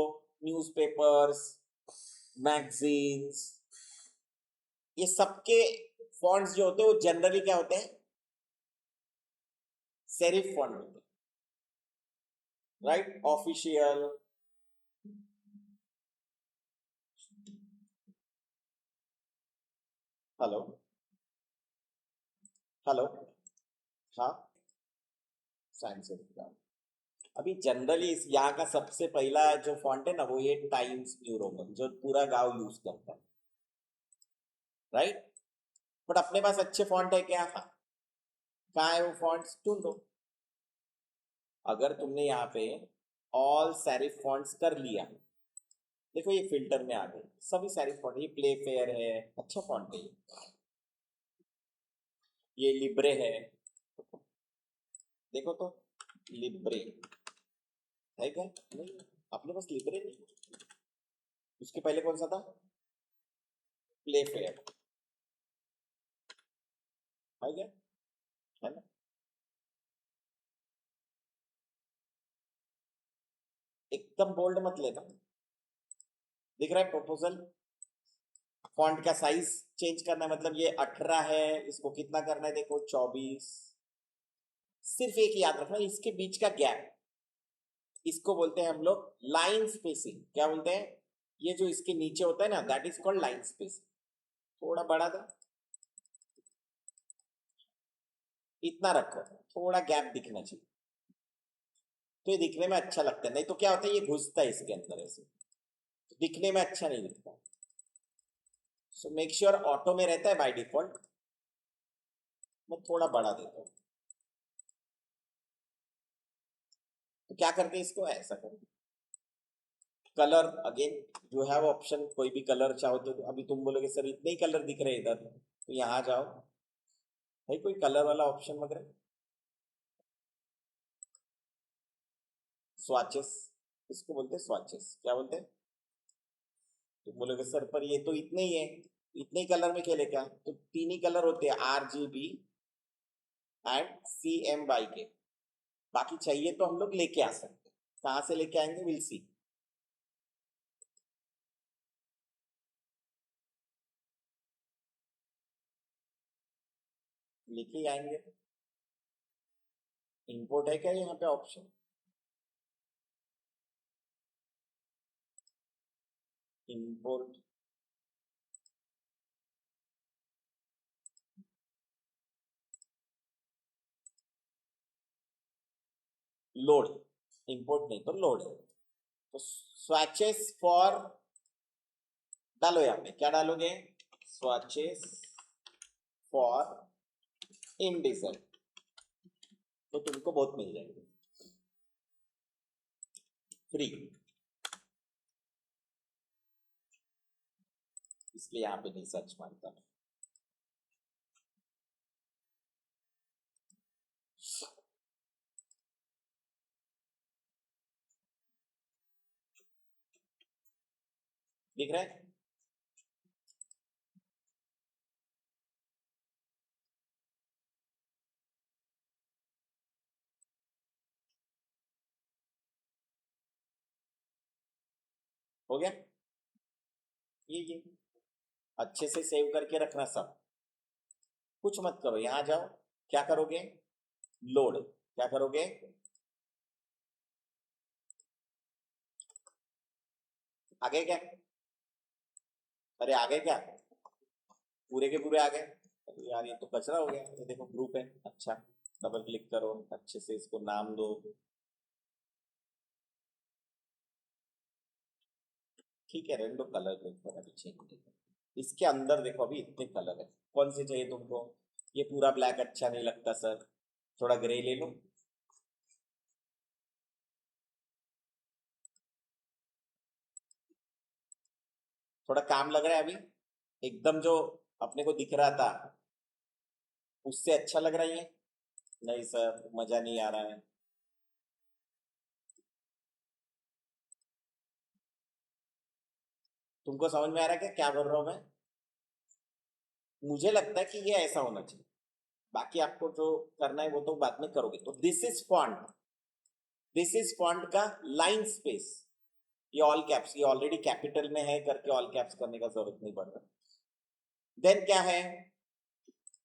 न्यूज़पेपर्स, मैगजीन्स, ये सबके फॉन्ट्स जो होते हैं वो जनरली क्या होते हैं? सेरिफ फॉन्ट होते हैं, राइट? ऑफिशियल, हेलो, हेलो, हाँ, साइंस का। अभी जनरली इस यहाँ का सबसे पहला जो फॉन्ट है ना, वो ये टाइम्स न्यू रोमन, जो पूरा गांव यूज करता है, राइट? बट अपने पास अच्छे फॉन्ट है क्या? कहाँ है वो फॉन्ट्स? ढूंढो। अगर तुमने यहाँ पे ऑल सेरिफ फॉन्ट्स कर लिया, देखो ये फिल्टर में आ गए सभी सेरिफ फॉन्ट। ये प्ले फेयर है, अच्छा फॉन्ट है ये लिब्रे है, देखो तो, लिब्रे है क्या? नहीं, अपने पास लिब्रे नहीं। उसके पहले कौन सा था? प्ले फेयर, है क्या? है ना? एकदम बोल्ड मत लेना। दिख रहा है प्रपोजल? फॉन्ट का साइज चेंज करना है, मतलब ये 18 है, इसको कितना करना है? देखो 24। सिर्फ एक याद रखना, इसके बीच का गैप, इसको बोलते हैं हम लोग लाइन स्पेसिंग। क्या बोलते हैं? ये जो इसके नीचे होता है ना, that is called line spacing. थोड़ा बढ़ा दो, इतना रखो, थोड़ा गैप दिखना चाहिए, तो ये दिखने में अच्छा लगता है। नहीं तो क्या होता है, ये घुसता है इसके अंदर ऐसे, तो दिखने में अच्छा नहीं दिखता। सो मेक श्योर ऑटो में रहता है बाय डिफॉल्ट। मैं थोड़ा बड़ा देता हूँ, तो क्या करते हैं इसको ऐसा करते। Colour again you have option, कोई भी कलर चाहो तो। अभी तुम बोलोगे सर इतने ही कलर दिख रहे हैं इधर, तो यहाँ जाओ भाई, कोई कलर वाला ऑप्शन वगैरह, स्वाचेस, इसको बोलते हैं स्वाचेस। क्या बोलते हैं? तुम बोलोगे सर पर ये तो इतने ही है, इतने ही कलर में खेले क्या? तो तीन ही कलर होते हैं, RGB एंड CMYK। बाकी चाहिए तो हम लोग लेके आ सकते हैं। कहाँ से लेके आएंगे, विल सी। लेके आएंगे। इंपोर्ट है क्या यहाँ पे ऑप्शन? इंपोर्ट, लोड, इंपोर्ट नहीं तो लोड है। तो स्वैचेस फॉर डालो, यहाँ पे क्या डालोगे? स्वैचेस फॉर InDesign, तो तुमको बहुत मिल जाएंगे फ्री, इसलिए यहाँ पे नहीं सर्च मारता। दिख रहा है? हो गया ये अच्छे से सेव करके रखना सब, कुछ मत करो। यहाँ जाओ, क्या करोगे? लोड, क्या करोगे? आगे क्या? अरे आगे क्या, पूरे के पूरे आ गए। अरे यार ये तो कचरा हो गया। ये देखो ग्रुप है, अच्छा, डबल क्लिक करो, अच्छे से इसको नाम दो। ठीक है, रेंडो कलर को एक बार अभी चेंज। इसके अंदर देखो अभी इतने कलर है, कौन से चाहिए तुमको? ये पूरा ब्लैक अच्छा नहीं लगता सर, थोड़ा ग्रे ले लो। थोड़ा काम लग रहा है अभी, एकदम जो अपने को दिख रहा था उससे अच्छा लग रहा है ये? नहीं सर, मजा नहीं आ रहा है। तुमको समझ में आ रहा है क्या क्या बोल रहा हूं मैं? मुझे लगता है कि ये ऐसा होना चाहिए, बाकी आपको जो करना है वो तो बाद में करोगे। तो this is font, this is font का लाइन स्पेस। ये ऑल कैप्स, ये ऑलरेडी कैपिटल में है करके ऑल कैप्स करने का जरूरत नहीं पड़ रहा। देन क्या है,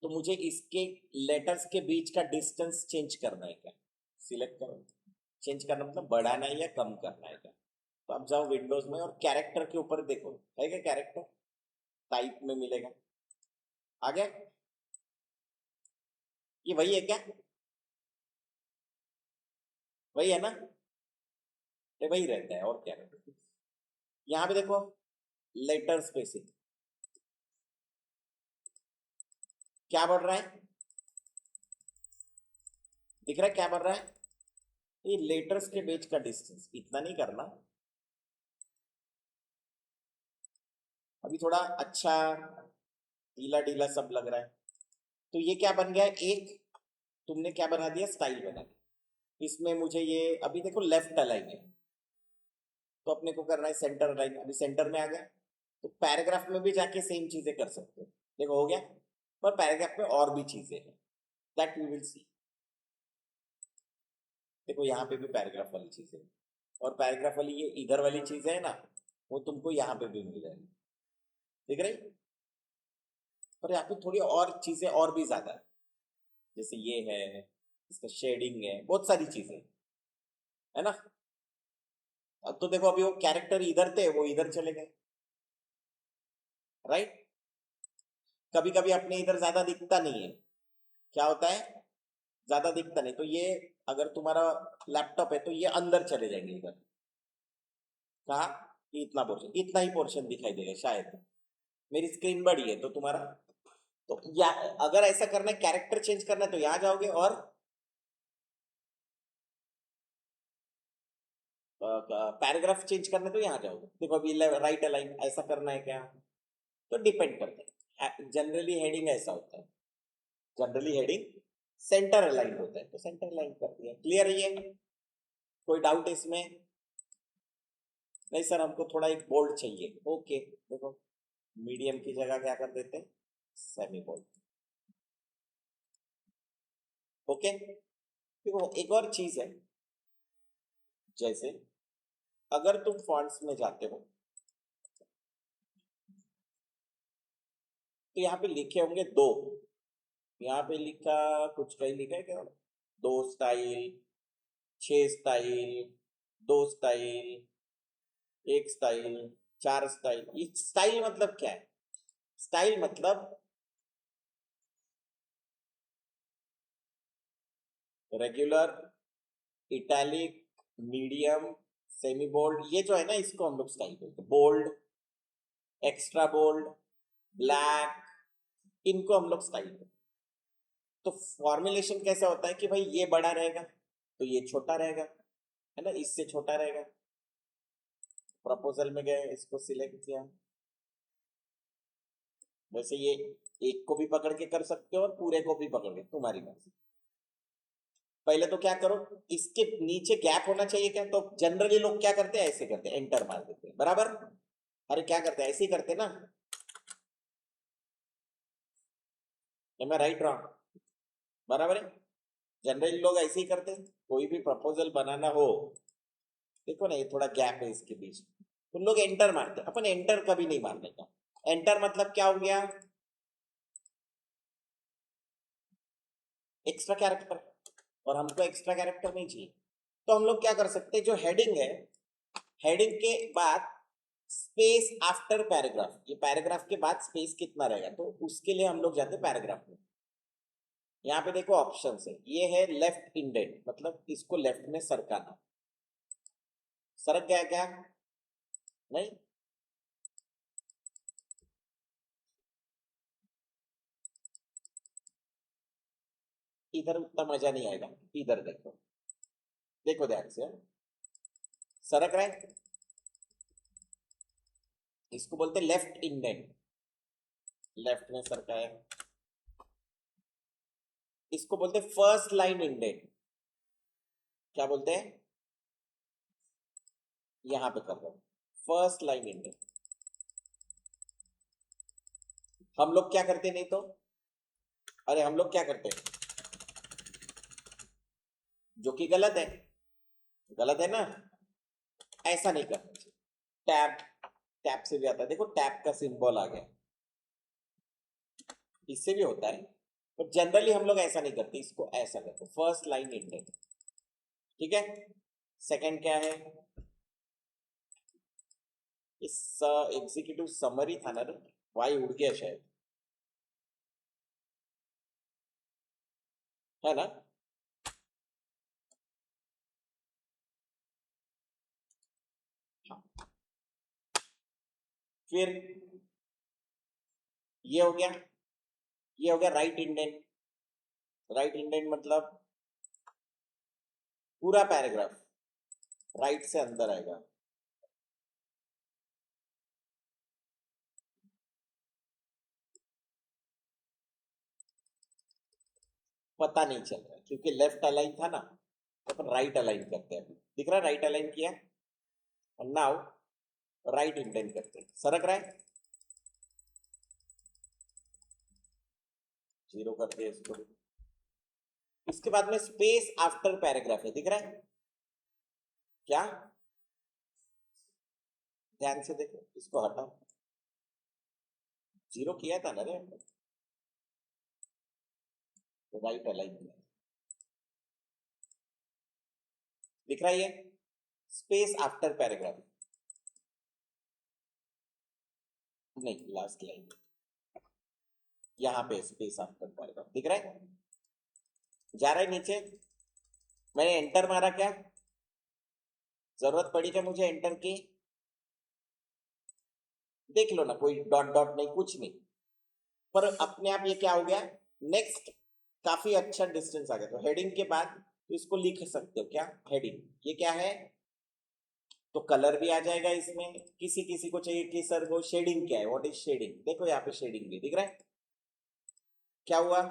तो मुझे इसके लेटर्स के बीच का डिस्टेंस चेंज करना है क्या? सिलेक्ट करो, चेंज करना मतलब बढ़ाना है या कम करना है क्या? तो आप जाओ विंडोज में और कैरेक्टर के ऊपर देखो, है क्या कैरेक्टर? टाइप में मिलेगा, आ गया? ये वही है क्या? वही है ना? ये वही रहता है और क्या रहता है। यहाँ पे देखो, लेटर स्पेसिंग क्या बढ़ रहा है? दिख रहा है क्या बढ़ रहा है? ये लेटर्स के बीच का डिस्टेंस इतना नहीं करना। अभी थोड़ा अच्छा ढीला ढीला सब लग रहा है। तो ये क्या बन गया? एक तुमने क्या बना दिया? स्टाइल बना दिया। इसमें मुझे ये अभी देखो लेफ्ट अलाइन है, तो अपने को करना है सेंटर अलाइन। अभी सेंटर में आ गया। तो पैराग्राफ में भी जाके सेम चीजें कर सकते हो। देखो हो गया, पर पैराग्राफ में और भी चीजें हैं, दैट वी विल सी। देखो यहाँ पे भी पैराग्राफ वाली चीजें, और पैराग्राफ वाली ये इधर वाली चीजें है ना, वो तुमको यहाँ पे भी मिल जाएगी। देख रहे? पर यहाँ पे थोड़ी और चीजें और भी ज्यादा है, जैसे ये है, इसका शेडिंग है, बहुत सारी चीजें है ना। अब तो देखो अभी वो कैरेक्टर इधर थे, वो इधर चले गए, राइट? कभी कभी अपने इधर ज्यादा दिखता नहीं है, क्या होता है? ज्यादा दिखता नहीं, तो ये अगर तुम्हारा लैपटॉप है तो ये अंदर चले जाएंगे इधर। कहा कि इतना पोर्शन, इतना ही पोर्शन दिखाई देगा शायद। मेरी स्क्रीन बड़ी है तो तुम्हारा, तो या अगर ऐसा करना है, कैरेक्टर चेंज करना है, तो यहाँ जाओगे और पैराग्राफ चेंज करना है तो यहाँ जाओगे। देखो अभी राइट अलाइन ऐसा करना है क्या, तो डिपेंड करता है। जनरली हेडिंग ऐसा होता है, जनरली हेडिंग सेंटर अलाइन होता है, तो सेंटर अलाइन कर दिया। क्लियर है ये? कोई डाउट इसमें? नहीं सर हमको थोड़ा एक बोल्ड चाहिए। ओके देखो, मीडियम की जगह क्या कर देते हैं, सेमी बोल्ड। ओके देखो एक और चीज है, जैसे अगर तुम फॉन्ट्स में जाते हो तो यहाँ पे लिखे होंगे दो, यहाँ पे लिखा कुछ कहीं लिखा है क्या, दो स्टाइल, 6 स्टाइल, दो स्टाइल, एक स्टाइल, 4 स्टाइल। ये स्टाइल मतलब क्या है? स्टाइल मतलब regular, italic, medium, semi bold, ये जो है ना इसको हम लोग स्टाइल बोलते हैं। बोल्ड, एक्स्ट्रा बोल्ड, ब्लैक, इनको हम लोग स्टाइल बोलते हैं। तो फॉर्मुलेशन कैसा होता है कि भाई ये बड़ा रहेगा तो ये छोटा रहेगा, है ना, इससे छोटा रहेगा। प्रपोजल में गए, इसको सिलेक्ट किया, वैसे ये एक को भी पकड़ के कर सकते हो और पूरे को भी पकड़ के, तुम्हारी मर्जी। पहले तो क्या करो, इसके नीचे गैप होना चाहिए क्या, तो जनरली लोग क्या करते हैं, ऐसे करते हैं, एंटर मार देते हैं, बराबर। अरे क्या करते हैं, ऐसे ही करते हैं ना। एम आई राइट रॉन्ग? बराबर है। जनरली लोग ऐसे ही करते हैं, कोई भी प्रपोजल बनाना हो, देखो ना ये थोड़ा गैप है इसके बीच, तो लोग एंटर मारते हैं। अपन एंटर कभी नहीं मारने का। एंटर मतलब क्या हो गया, एक्स्ट्रा कैरेक्टर, और हमको एक्स्ट्रा कैरेक्टर नहीं चाहिए। तो हम लोग क्या कर सकते हैं, जो हेडिंग है, हेडिंग के बाद स्पेस आफ्टर पैराग्राफ, ये पैराग्राफ के बाद स्पेस कितना रहेगा, तो उसके लिए हम लोग जाते हैं पैराग्राफ में। यहाँ पे देखो ऑप्शन है, ये है लेफ्ट इंडेंट, मतलब इसको लेफ्ट में सरकाना। सरक गया क्या? नहीं, इधर उतना मजा नहीं आएगा, इधर देखो, देखो ध्यान से, सरक रहा है, इसको बोलते हैं लेफ्ट इंडेंट, लेफ्ट में सरका है। इसको बोलते हैं फर्स्ट लाइन इंडेंट, क्या बोलते हैं, यहां पे कर रहा हूं फर्स्ट लाइन इंडेंट। हम लोग क्या करते नहीं तो, अरे हम लोग क्या करते हैं, जो कि गलत है, गलत है ना, ऐसा नहीं करना चाहिए। टैब, टैब से भी आता है, देखो टैब का सिंबल आ गया, इससे भी होता है, पर जनरली हम लोग ऐसा नहीं करते, इसको ऐसा करते, फर्स्ट लाइन इंडेंट। ठीक है, सेकंड क्या है, इस एग्जीक्यूटिव समरी था ना रे, वाई उड़ गया शायद, है ना। हाँ। फिर ये हो गया, ये हो गया राइट इंडेंट। राइट इंडेंट मतलब पूरा पैराग्राफ राइट से अंदर आएगा। पता नहीं चल रहा क्योंकि लेफ्ट अलाइन था ना, तो अपन राइट अलाइन करते हैं। दिख रहा है राइट अलाइन किया, और नाउ राइट इंडेंट करते हैं, सरक रहा है, जीरो कर दिया इसको। इसके बाद में स्पेस आफ्टर पैराग्राफ है, दिख रहा है क्या, ध्यान से देखो, इसको हटाओ, जीरो किया था ना रे, तो राइट अलाइन किया, दिख रहा है ये स्पेस आफ्टर पैराग्राफ, नहीं लास्ट लाइन, यहाँ पे स्पेस आफ्टर पैराग्राफ दिख रहा है। जा रहा है नीचे। मैंने एंटर मारा क्या, जरूरत पड़ी क्या मुझे एंटर की, देख लो ना, कोई डॉट डॉट नहीं, कुछ नहीं, पर अपने आप ये क्या हो गया, नेक्स्ट, काफी अच्छा डिस्टेंस आ गया। तो हेडिंग के बाद तो इसको लिख सकते हो क्या, हेडिंग, ये क्या है, तो कलर भी आ जाएगा इसमें। किसी किसी को चाहिए कि सर वो शेडिंग क्या है, व्हाट इज शेडिंग, देखो यहाँ पे शेडिंग भी दिख रहा है। क्या हुआ,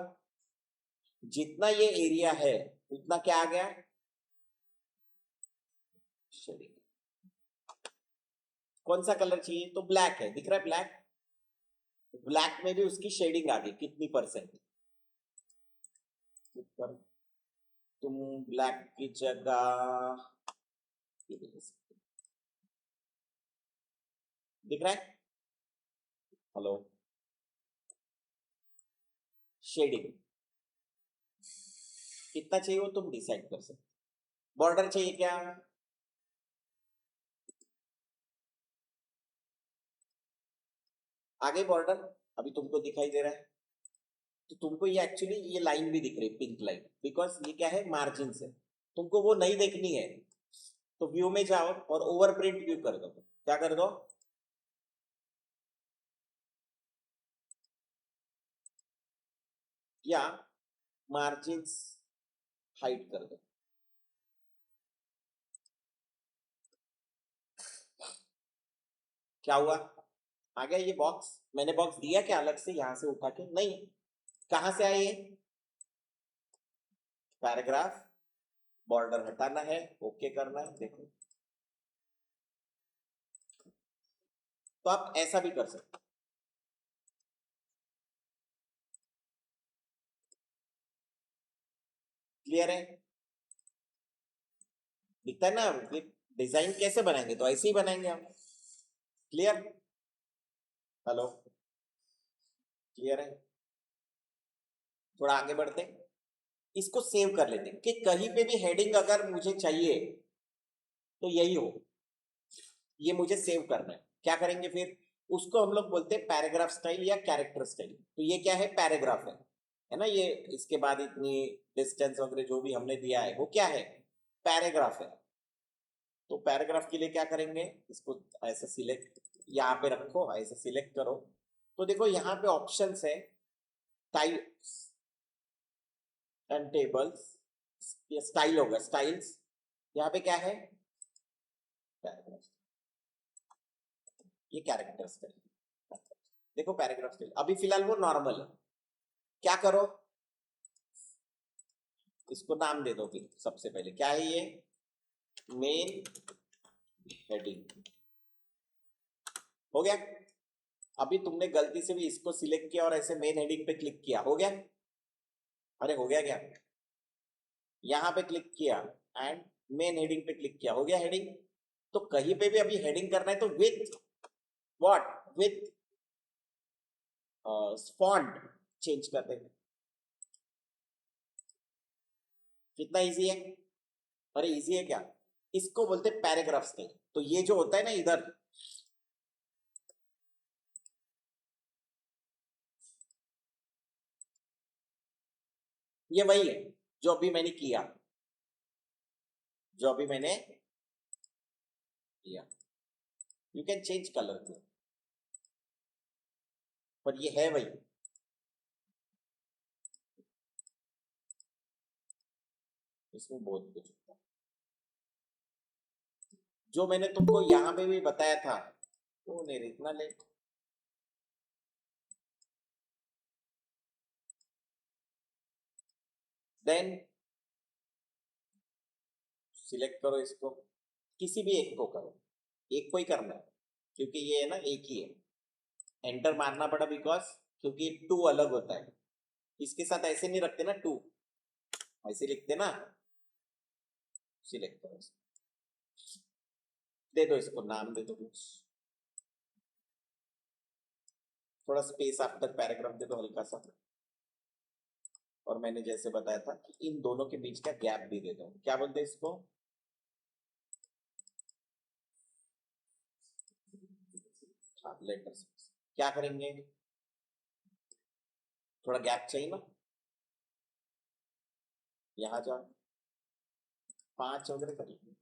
जितना ये एरिया है उतना क्या आ गया, शेडिंग। कौन सा कलर चाहिए, तो ब्लैक है, दिख रहा है ब्लैक, ब्लैक में भी उसकी शेडिंग आ गई, कितनी परसेंट, तुम ब्लैक की जगह, दिख रहा है, हेलो, शेडिंग कितना चाहिए वो तुम डिसाइड कर सकते। बॉर्डर चाहिए क्या, आगे बॉर्डर, अभी तुमको दिखाई दे रहा है, तो तुमको ये एक्चुअली ये लाइन भी दिख रही है, पिंक लाइन, बिकॉज ये क्या है, मार्जिन से, तुमको वो नहीं देखनी है, तो व्यू में जाओ और ओवर प्रिंट व्यू कर दो, क्या कर दो, या मार्जिन हाइड कर दो। क्या हुआ, आ गया ये बॉक्स, मैंने बॉक्स दिया क्या अलग से यहां से उठा के, नहीं, कहां से आए ये, पैराग्राफ, बॉर्डर हटाना है, ओके करना है, देखो, तो आप ऐसा भी कर सकते, क्लियर है, दिखता है ना, डिजाइन कैसे बनाएंगे, तो ऐसे ही बनाएंगे हम, क्लियर, हेलो, क्लियर है, थोड़ा आगे बढ़ते हैं, इसको सेव कर लेते हैं कि कहीं पे भी हेडिंग अगर मुझे चाहिए तो यही हो, ये मुझे सेव करना है, क्या करेंगे फिर, उसको हम लोग बोलते हैं पैराग्राफ स्टाइल या कैरेक्टर स्टाइल। तो ये क्या है, पैराग्राफ है ना, ये इसके बाद इतनी डिस्टेंस वगैरह जो भी हमने दिया है वो क्या है, पैराग्राफ है। तो पैराग्राफ के लिए क्या करेंगे, इसको ऐसे सिलेक्ट, यहाँ पे रखो, ऐसे सिलेक्ट करो, तो देखो यहाँ पे ऑप्शंस है, टाइप्स एंड टेबल्स, ये स्टाइल होगा, स्टाइल्स, यहाँ पे क्या है, पैराग्राफ, ये कैरेक्टर स्टाइल, देखो पैराग्राफ स्टाइल, अभी फिलहाल वो नॉर्मल है, क्या करो, इसको नाम दे दो, फिर सबसे पहले क्या है ये, मेन हेडिंग, हो गया। अभी तुमने गलती से भी इसको सिलेक्ट किया और ऐसे मेन हेडिंग पे क्लिक किया, हो गया, अरे हो गया क्या, यहां पे क्लिक किया एंड मेन हेडिंग पे क्लिक किया, हो गया हेडिंग। तो कहीं पे भी अभी हेडिंग करना है तो with what, with font change करते हैं, कितना इजी है, अरे इजी है क्या, इसको बोलते हैं पैराग्राफ स्टाइल। तो ये जो होता है ना इधर, ये वही है जो अभी मैंने किया, जो अभी मैंने किया, you can change colour to, पर ये है वही, इसमें बहुत कुछ होता है। जो मैंने तुमको यहाँ पे भी बताया था, वो नहीं रे, इतना लेट, देन सिलेक्ट करो इसको, किसी भी एक को करो, एक को ही करना है, क्योंकि ये है ना एक ही है, एंटर मारना पड़ा बिकॉज, क्योंकि टू अलग होता है, इसके साथ ऐसे नहीं रखते ना टू, ऐसे लिखते ना, सिलेक्ट करो इसको, दे दो इसको नाम दे दो कुछ, थोड़ा स्पेस आफ्टर पैराग्राफ दे दो हल्का सा, और मैंने जैसे बताया था कि इन दोनों के बीच का गैप भी दे दो, क्या बोलते हैं इसको, लेटर्स, क्या करेंगे, थोड़ा गैप चाहिए ना, यहाँ जाओ, 5 वगैरह कर लो,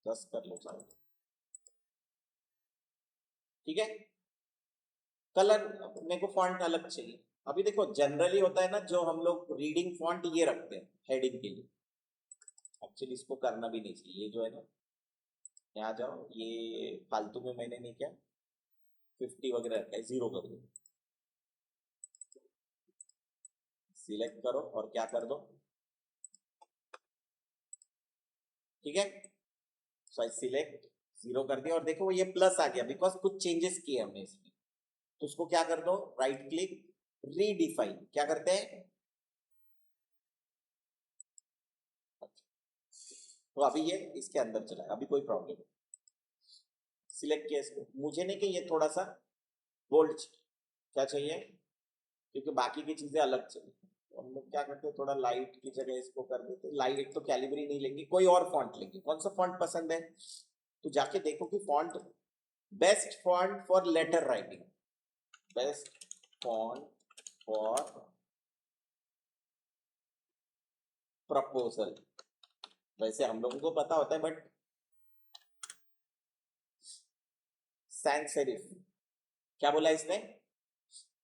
10 कर लो, चलो ठीक है। कलर मेरे को फॉन्ट अलग चाहिए। अभी देखो जनरली होता है ना, जो हम लोग रीडिंग फॉन्ट ये रखते हैं हेडिंग के लिए, एक्चुअली इसको करना भी नहीं चाहिए। ये जो है ना, यहाँ जाओ, ये फालतू में मैंने नहीं किया, 50 वगैरह रखा है, 0 कर दो, सिलेक्ट करो और क्या कर दो, ठीक है। सो आई सिलेक्ट, 0 कर दिया, और देखो वो ये प्लस आ गया बिकॉज कुछ चेंजेस किए हमने इसमें। तो उसको क्या कर दो, राइट क्लिक, रीडिफाइन, क्या करते हैं, तो अभी ये इसके अंदर चला है, अभी कोई प्रॉब्लम नहीं। सिलेक्ट किया इसको, मुझे नहीं कि ये थोड़ा सा बोल्ड क्या चाहिए, क्योंकि बाकी की चीजें अलग चाहिए। तो हम लोग क्या करते हैं, थोड़ा लाइट की जगह इसको कर देते, लाइट तो कैलिबरी नहीं लेंगे, कोई और फॉन्ट लेंगे। कौन सा फॉन्ट पसंद है, तो जाके देखो कि font, best font for letter writing, best font for proposal. वैसे हम लोगों को पता होता है, बट सैंस सेरिफ, क्या बोला इसने,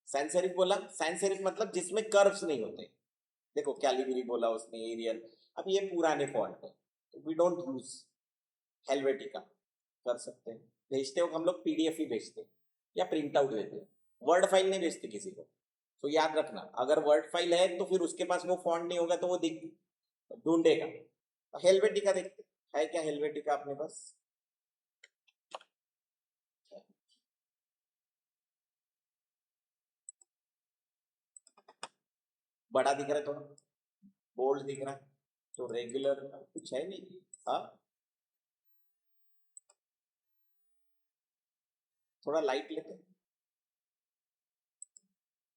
सैंस सेरिफ बोला। सैंस सेरिफ मतलब जिसमें कर्व्स नहीं होते। देखो कैलिबरी बोला उसने, एरियल। अब ये पुराने फॉन्ट है, तो वी डोंट यूज हेलवेटिका। कर सकते हैं, भेजते हो हम लोग पीडीएफ ही भेजते हैं या प्रिंट आउट देते हैं, वर्ड फाइल नहीं भेजते किसी को। तो याद रखना, अगर वर्ड फाइल है तो फिर उसके पास वो फॉन्ट नहीं होगा तो वो दिख ढूंढेगा। हेलवेटिका देखते है, क्या हेलवेटिका अपने पास, बड़ा दिख रहा है थोड़ा, बोल्ड दिख रहा है, तो रेगुलर कुछ है नहीं। हाँ, थोड़ा लाइट लेते हैं,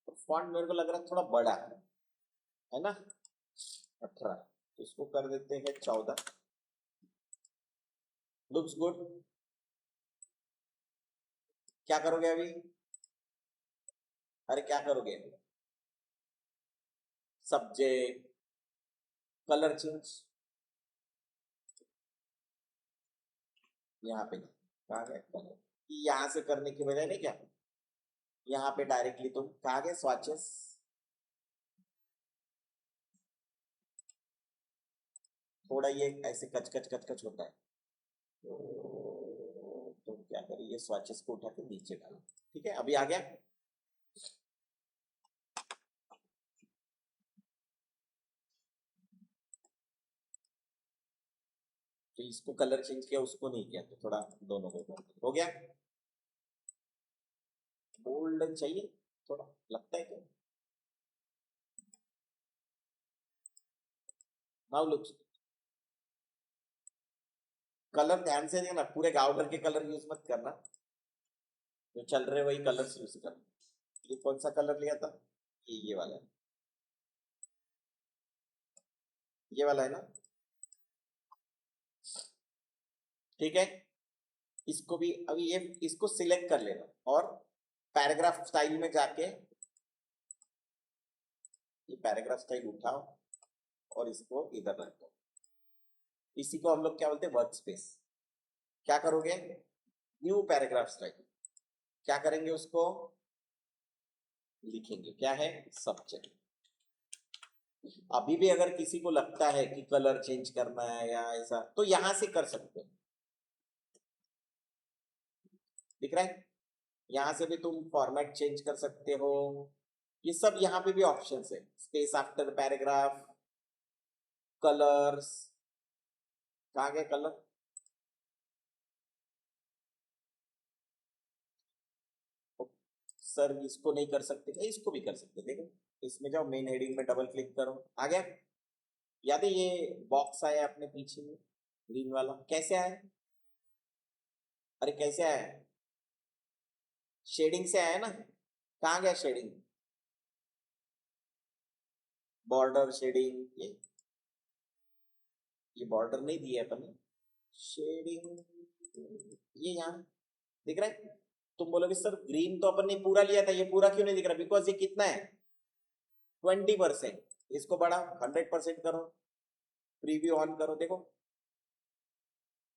तो फॉन्ट मेरे को लग रहा है थोड़ा बड़ा है ना, 18, तो इसको कर देते हैं 14, लुक्स गुड। क्या करोगे अभी, अरे क्या करोगे, सब्जेक्ट, कलर चेंज, यहाँ पे कहा गया कलर, यहाँ से करने की बजाय नहीं क्या, यहाँ पे डायरेक्टली तुम कहा गए स्वाचेस, थोड़ा ये ऐसे कच कच कच कच होता है, तो क्या करिए, ये स्वाचेस को उठा के नीचे डालो, ठीक है। अभी आ गया, तो इसको कलर चेंज किया, उसको नहीं किया, तो थोड़ा दोनों को हो गया। बोल्ड चाहिए थोड़ा, लगता है क्या, नाउ लुक्स, कलर ध्यान से देना, पूरे गाँव भर के कलर यूज मत करना, जो चल रहे वही कलर यूज करना। ये कौन सा कलर लिया था, ये वाला है, ये वाला है ना, ठीक है। इसको भी अभी ये, इसको सिलेक्ट कर लेना, और पैराग्राफ स्टाइल में जाके ये पैराग्राफ स्टाइल उठाओ और इसको इधर रख दो। इसी को हम लोग क्या बोलते हैं, वर्क स्पेस। क्या करोगे, न्यू पैराग्राफ स्टाइल, क्या करेंगे, उसको लिखेंगे, क्या है, सब्जेक्ट। अभी भी अगर किसी को लगता है कि कलर चेंज करना है या ऐसा, तो यहां से कर सकते हैं, दिख रहा है, यहां से भी तुम फॉर्मेट चेंज कर सकते हो। ये सब यहाँ पे भी ऑप्शंस है, स्पेस आफ्टर पैराग्राफ, कलर्स, कहाँ गए कलर, सर इसको नहीं कर सकते क्या, इसको भी कर सकते, देखो इसमें जाओ, मेन हेडिंग में डबल क्लिक करो, आ गया। याद है ये बॉक्स आया अपने पीछे में, ग्रीन वाला, कैसे आया, अरे कैसे आया, शेडिंग से आया ना, कहाँ गया शेडिंग, बॉर्डर शेडिंग, ये बॉर्डर नहीं दिया अपन ने, शेडिंग, ये यहाँ दिख रहा है। तुम बोलोगे सर ग्रीन तो अपन ने पूरा लिया था, ये पूरा क्यों नहीं दिख रहा, बिकॉज ये कितना है, 20%, इसको बढ़ाओ 100% करो, प्रीव्यू ऑन करो, देखो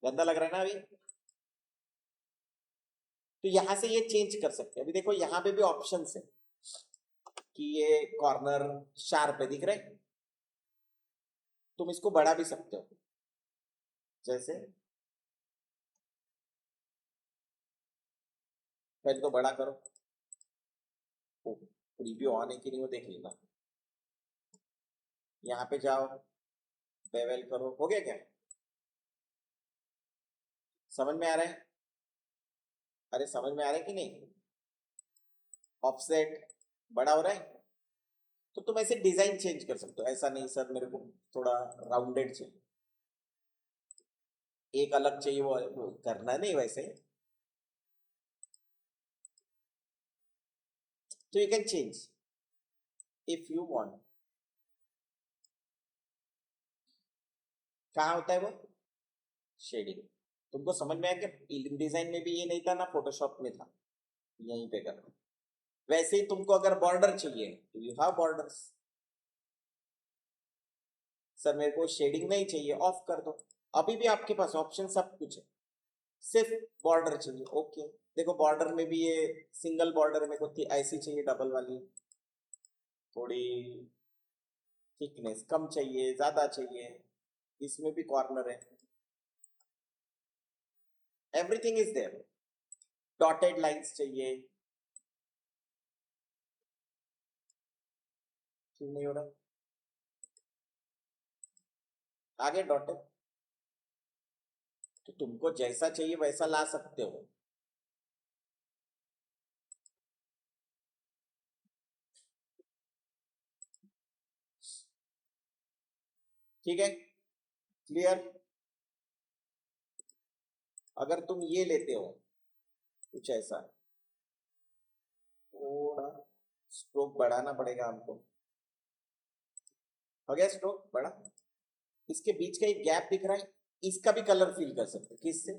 गंदा लग रहा है ना अभी। तो यहां से ये चेंज कर सकते हैं। अभी देखो यहाँ पे भी ऑप्शन है कि ये कॉर्नर शार्प है, दिख रहे, तुम इसको बढ़ा भी सकते हो। जैसे पहले तो बड़ा करो, प्रीव्यू ऑन है कि नहीं वो देख लेना। यहाँ पे जाओ, बेवेल करो, हो गया क्या? समझ में आ रहा है? अरे समझ में आ रहा है कि नहीं? ऑफसेट बड़ा हो रहा है, तो तुम ऐसे डिजाइन चेंज कर सकते हो। ऐसा नहीं सर मेरे को थोड़ा राउंडेड चाहिए, एक अलग चाहिए, वो करना नहीं वैसे, तो you can change if you want. कहाँ होता है वो शेडिंग? तुमको समझ में आया कि डिजाइन में भी ये नहीं था ना, फोटोशॉप में था, यहीं पे करना। वैसे ही तुमको अगर बॉर्डर चाहिए तो यू हैव बॉर्डर्स। सर मेरे को शेडिंग नहीं चाहिए, ऑफ कर दो, अभी भी आपके पास ऑप्शन सब कुछ है, सिर्फ बॉर्डर चाहिए, ओके। देखो बॉर्डर में भी ये सिंगल बॉर्डर मेरे को ऐसी चाहिए, डबल वाली, थोड़ी थिकनेस कम चाहिए, ज्यादा चाहिए, इसमें भी कॉर्नर है, everything is there. Dotted lines चाहिए, क्यों नहीं हो रहा? आगे डॉटेड, तो तुमको जैसा चाहिए वैसा ला सकते हो। ठीक है, क्लियर? अगर तुम ये लेते हो कुछ ऐसा, थोड़ा स्ट्रोक बढ़ाना पड़ेगा हमको। हो गया स्ट्रोक बड़ा, इसके बीच का एक गैप दिख रहा है, इसका भी कलर फील कर सकते हो, किससे?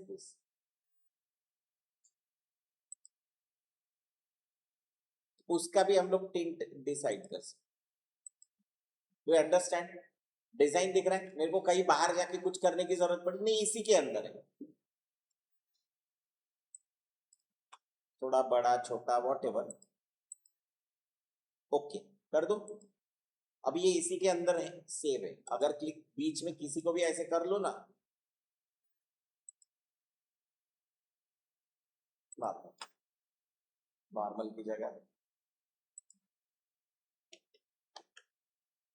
उसका भी हम लोग टिंट डिसाइड कर सकते। Do understand? डिजाइन दिख रहा है मेरे को, कहीं बाहर जाके कुछ करने की जरूरत पड़ी नहीं, इसी के अंदर है। थोड़ा बड़ा छोटा वॉट एवर, ओके कर दो। अब ये इसी के अंदर है, सेव है। अगर क्लिक बीच में किसी को भी ऐसे कर लो ना, नॉर्मल, नॉर्मल की जगह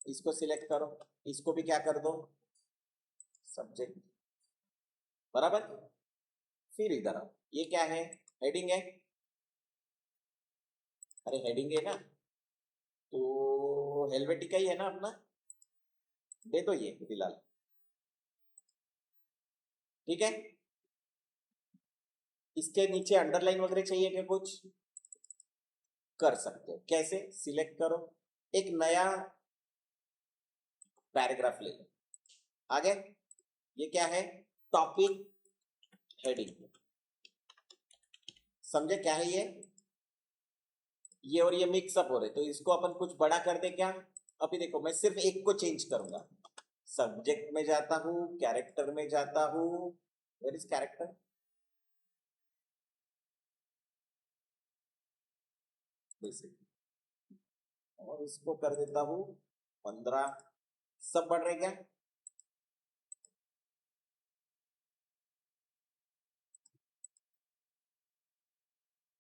इसको सिलेक्ट करो, इसको भी क्या कर दो, सब्जेक्ट, बराबर। फिर इधर आओ, ये क्या है? हेडिंग है, अरे हेडिंग है ना, तो हेलवेटिका ही है ना अपना, दे दो ये फिलहाल, ठीक है। इसके नीचे अंडरलाइन वगैरह चाहिए क्या कुछ? कर सकते हो, कैसे? सिलेक्ट करो, एक नया पैराग्राफ ले लो, आगे ये क्या है? टॉपिक हेडिंग, समझे क्या है ये और ये मिक्सअप हो रहे, तो इसको अपन कुछ बड़ा कर दे क्या? अभी देखो मैं सिर्फ एक को चेंज करूंगा, सब्जेक्ट में जाता हूं, कैरेक्टर में जाता हूं, वेयर इज कैरेक्टर, और इसको कर देता हूं 15। सब बढ़ रहे क्या?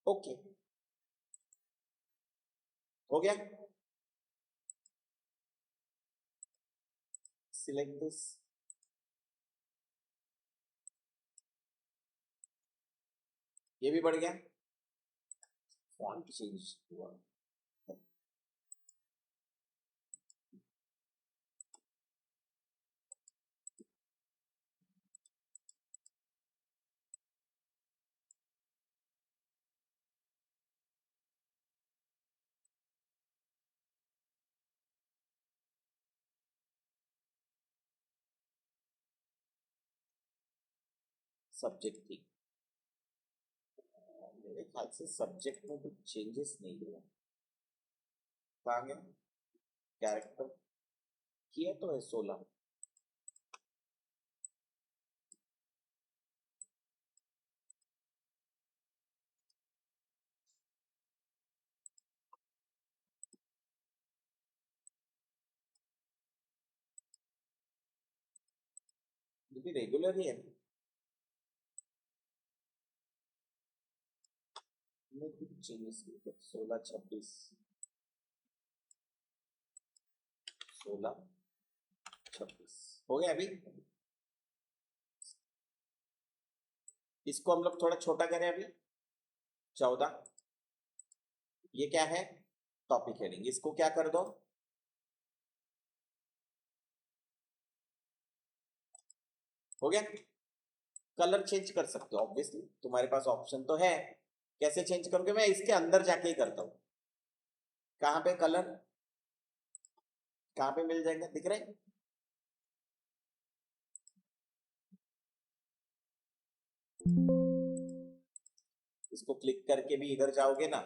ओके, हो गया। सिलेक्ट दिस, ये भी बढ़ गया, फॉन्ट चेंज हुआ, सब्जेक्ट थी, मेरे ख्याल से सब्जेक्ट में कुछ चेंजेस नहीं हुआ, कहाँ गया कैरेक्टर, किया तो है 16, ये भी रेगुलर ही है। कुछ चेंजेस 16 26 16 26 हो गया। अभी इसको हम लोग थोड़ा छोटा करें। अभी 14। ये क्या है? Topic heading. इसको क्या कर दो? हो गया। कलर चेंज कर सकते हो ऑब्वियसली, तुम्हारे पास ऑप्शन तो है। कैसे चेंज करोगे? मैं इसके अंदर जाके ही करता हूं। कहां पे कलर? कहां पे मिल जाएगा? दिख रहा है? इसको क्लिक करके भी इधर जाओगे ना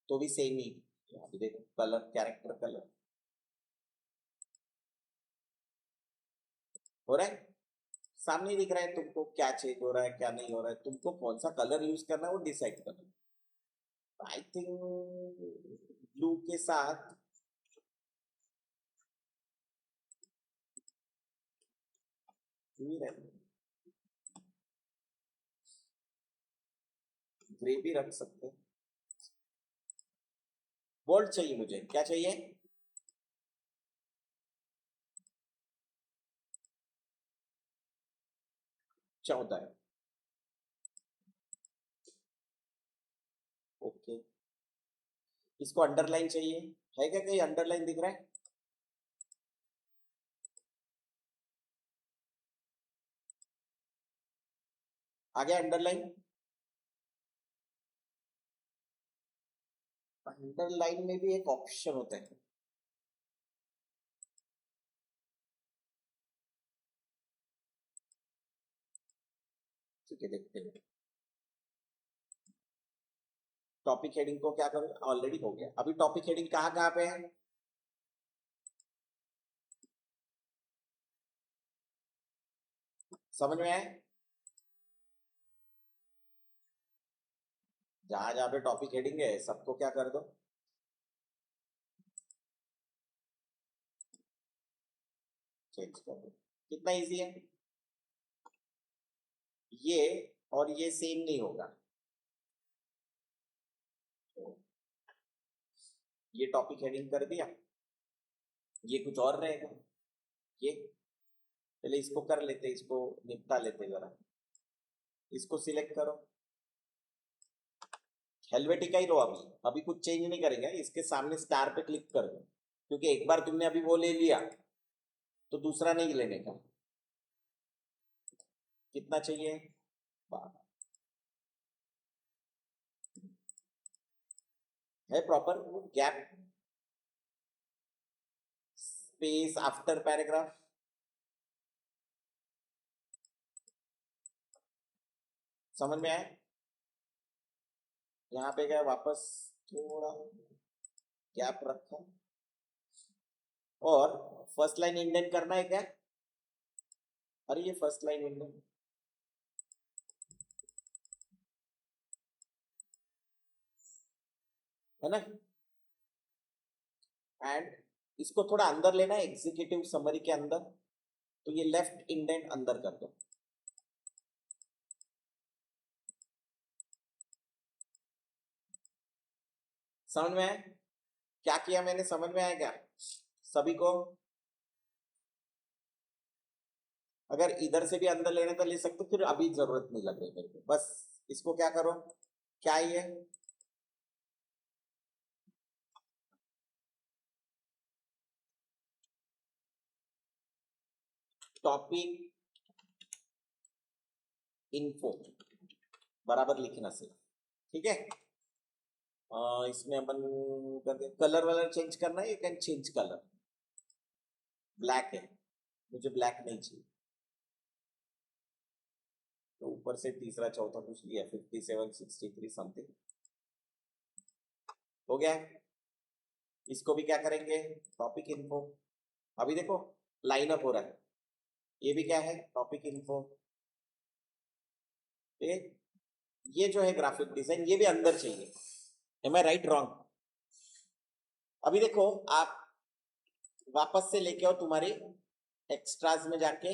तो भी सेम ही। अभी देखो कलर, कैरेक्टर कलर हो रहा है, सामने दिख रहा है तुमको क्या चेंज हो रहा है क्या नहीं हो रहा है। तुमको कौन सा कलर यूज करना है वो डिसाइड करना। आई थिंक ब्लू के साथ ग्रे भी रख सकते हैं। बोल्ड चाहिए मुझे। क्या चाहिए? 14 है। ओके। इसको अंडरलाइन चाहिए। है क्या कहीं अंडरलाइन दिख रहा है? आ गया अंडरलाइन। अंडरलाइन में भी एक ऑप्शन होता है। ठीक है, देखते हैं। टॉपिक हेडिंग को क्या करूं? ऑलरेडी हो गया। अभी टॉपिक हेडिंग कहाँ कहाँ पे है? समझ में आया? जहां जहां पे टॉपिक हेडिंग है सबको क्या कर दो? चेंज कर दो। कितना इजी है ये। और ये सेम नहीं होगा। तो ये टॉपिक हेडिंग कर दिया, ये कुछ और रहेगा। ये पहले इसको कर लेते, इसको निपटा लेते जरा। इसको सिलेक्ट करो, हेलवेटिका ही लो। अभी अभी कुछ चेंज नहीं करेंगे। इसके सामने स्टार पे क्लिक कर दो, क्योंकि एक बार तुमने अभी वो ले लिया तो दूसरा नहीं लेने का। कितना चाहिए? 12 है proper gap space after paragraph. समझ में आया? यहाँ पे गया वापस, थोड़ा गैप रखा और फर्स्ट लाइन इंडेंट करना है क्या? अरे ये फर्स्ट लाइन इंडेंट है ना। एंड इसको थोड़ा अंदर लेना है एग्जीक्यूटिव समरी के अंदर, तो ये लेफ्ट इंडेंट अंदर कर दो। समझ में आया क्या किया मैंने? समझ में आया क्या सभी को? अगर इधर से भी अंदर लेने तो ले सकते, फिर अभी जरूरत नहीं लग रही मेरे को। बस इसको क्या करो? क्या ये टॉपिक इन्फो बराबर लिखना सिर्फ। ठीक है। इसमें अपन करते कलर वलर चेंज करना है। You can change colour. Black है, मुझे ब्लैक नहीं चाहिए। तो ऊपर से तीसरा चौथा कुछ लिया, 57 63 समथिंग हो गया। इसको भी क्या करेंगे? Topic info. अभी देखो लाइन अप हो रहा है। ये भी क्या है? Topic info. ये जो है ग्राफिक डिजाइन, ये भी अंदर चाहिए। एम आई राइट रॉन्ग? अभी देखो आप वापस से लेके आओ तुम्हारी एक्स्ट्राज में जाके,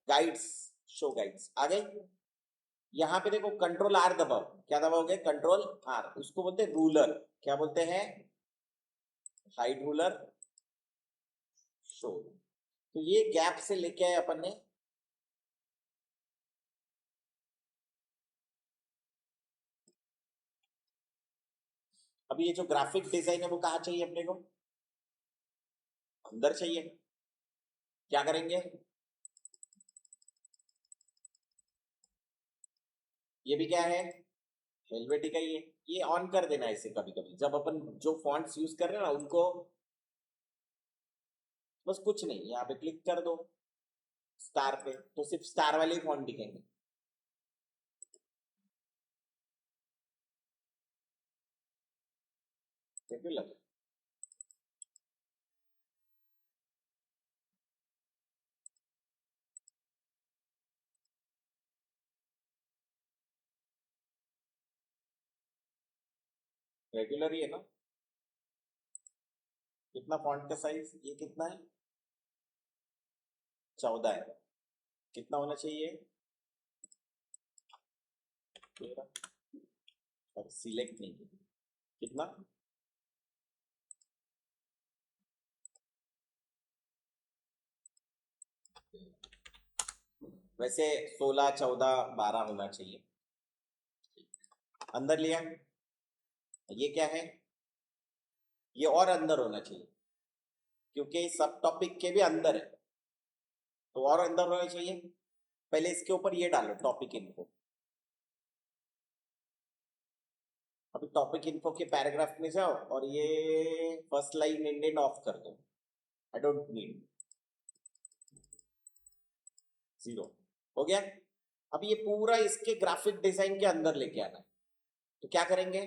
गाइड्स, शो गाइड्स आ गई। यहाँ पे देखो कंट्रोल आर दबाओ, क्या दबाओगे? कंट्रोल आर, उसको बोलते हैं रूलर। क्या बोलते हैं? Hide ruler show. तो ये गैप से लेके आए अपन ने। अब ये जो ग्राफिक डिजाइन है वो कहाँ चाहिए अपने को? अंदर चाहिए। क्या करेंगे? ये भी क्या है? हेलवेटिका। ये ऑन कर देना है इसे कभी कभी, जब अपन जो फॉन्ट्स यूज कर रहे हैं ना उनको। बस कुछ नहीं, यहाँ पे क्लिक कर दो स्टार पे, तो सिर्फ स्टार वाले ही फॉन्ट दिखेंगे। रेगुलर। रेगुलर ही है ना? कितना फॉन्ट का साइज? ये कितना है? 14 है। कितना होना चाहिए? 13। और सिलेक्ट नहीं किया। कितना? वैसे 16, 14, 12 होना चाहिए। अंदर लिया। ये क्या है? ये और अंदर होना चाहिए, क्योंकि सब टॉपिक के भी अंदर है, तो और अंदर होना चाहिए। पहले इसके ऊपर ये डालो टॉपिक इन्फो। अभी टॉपिक इन्फो के पैराग्राफ में जाओ और ये फर्स्ट लाइन इंडेंट ऑफ कर दो। I don't need. 0 हो गया। अब ये पूरा इसके ग्राफिक डिजाइन के अंदर लेके आना है, तो क्या करेंगे?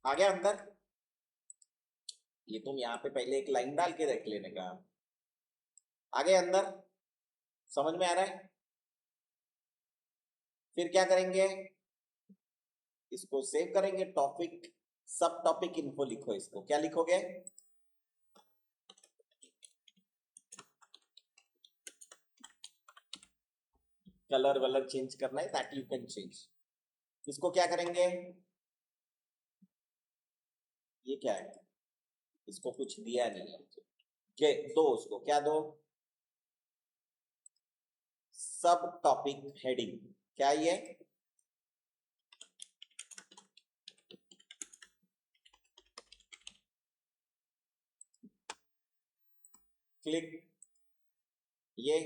आ गया अंदर। ये तुम यहाँ पे पहले एक लाइन डाल के रख लेने का। आ गए अंदर? समझ में आ रहा है? फिर क्या करेंगे? इसको सेव करेंगे। टॉपिक सब टॉपिक इन्फो लिखो। इसको क्या लिखोगे? कलर वलर चेंज करना है, दैट यू कैन चेंज। इसको क्या करेंगे? ये क्या है? इसको कुछ दिया नहीं है। दो, उसको क्या दो? सब टॉपिक हेडिंग। क्या ये? क्लिक। ये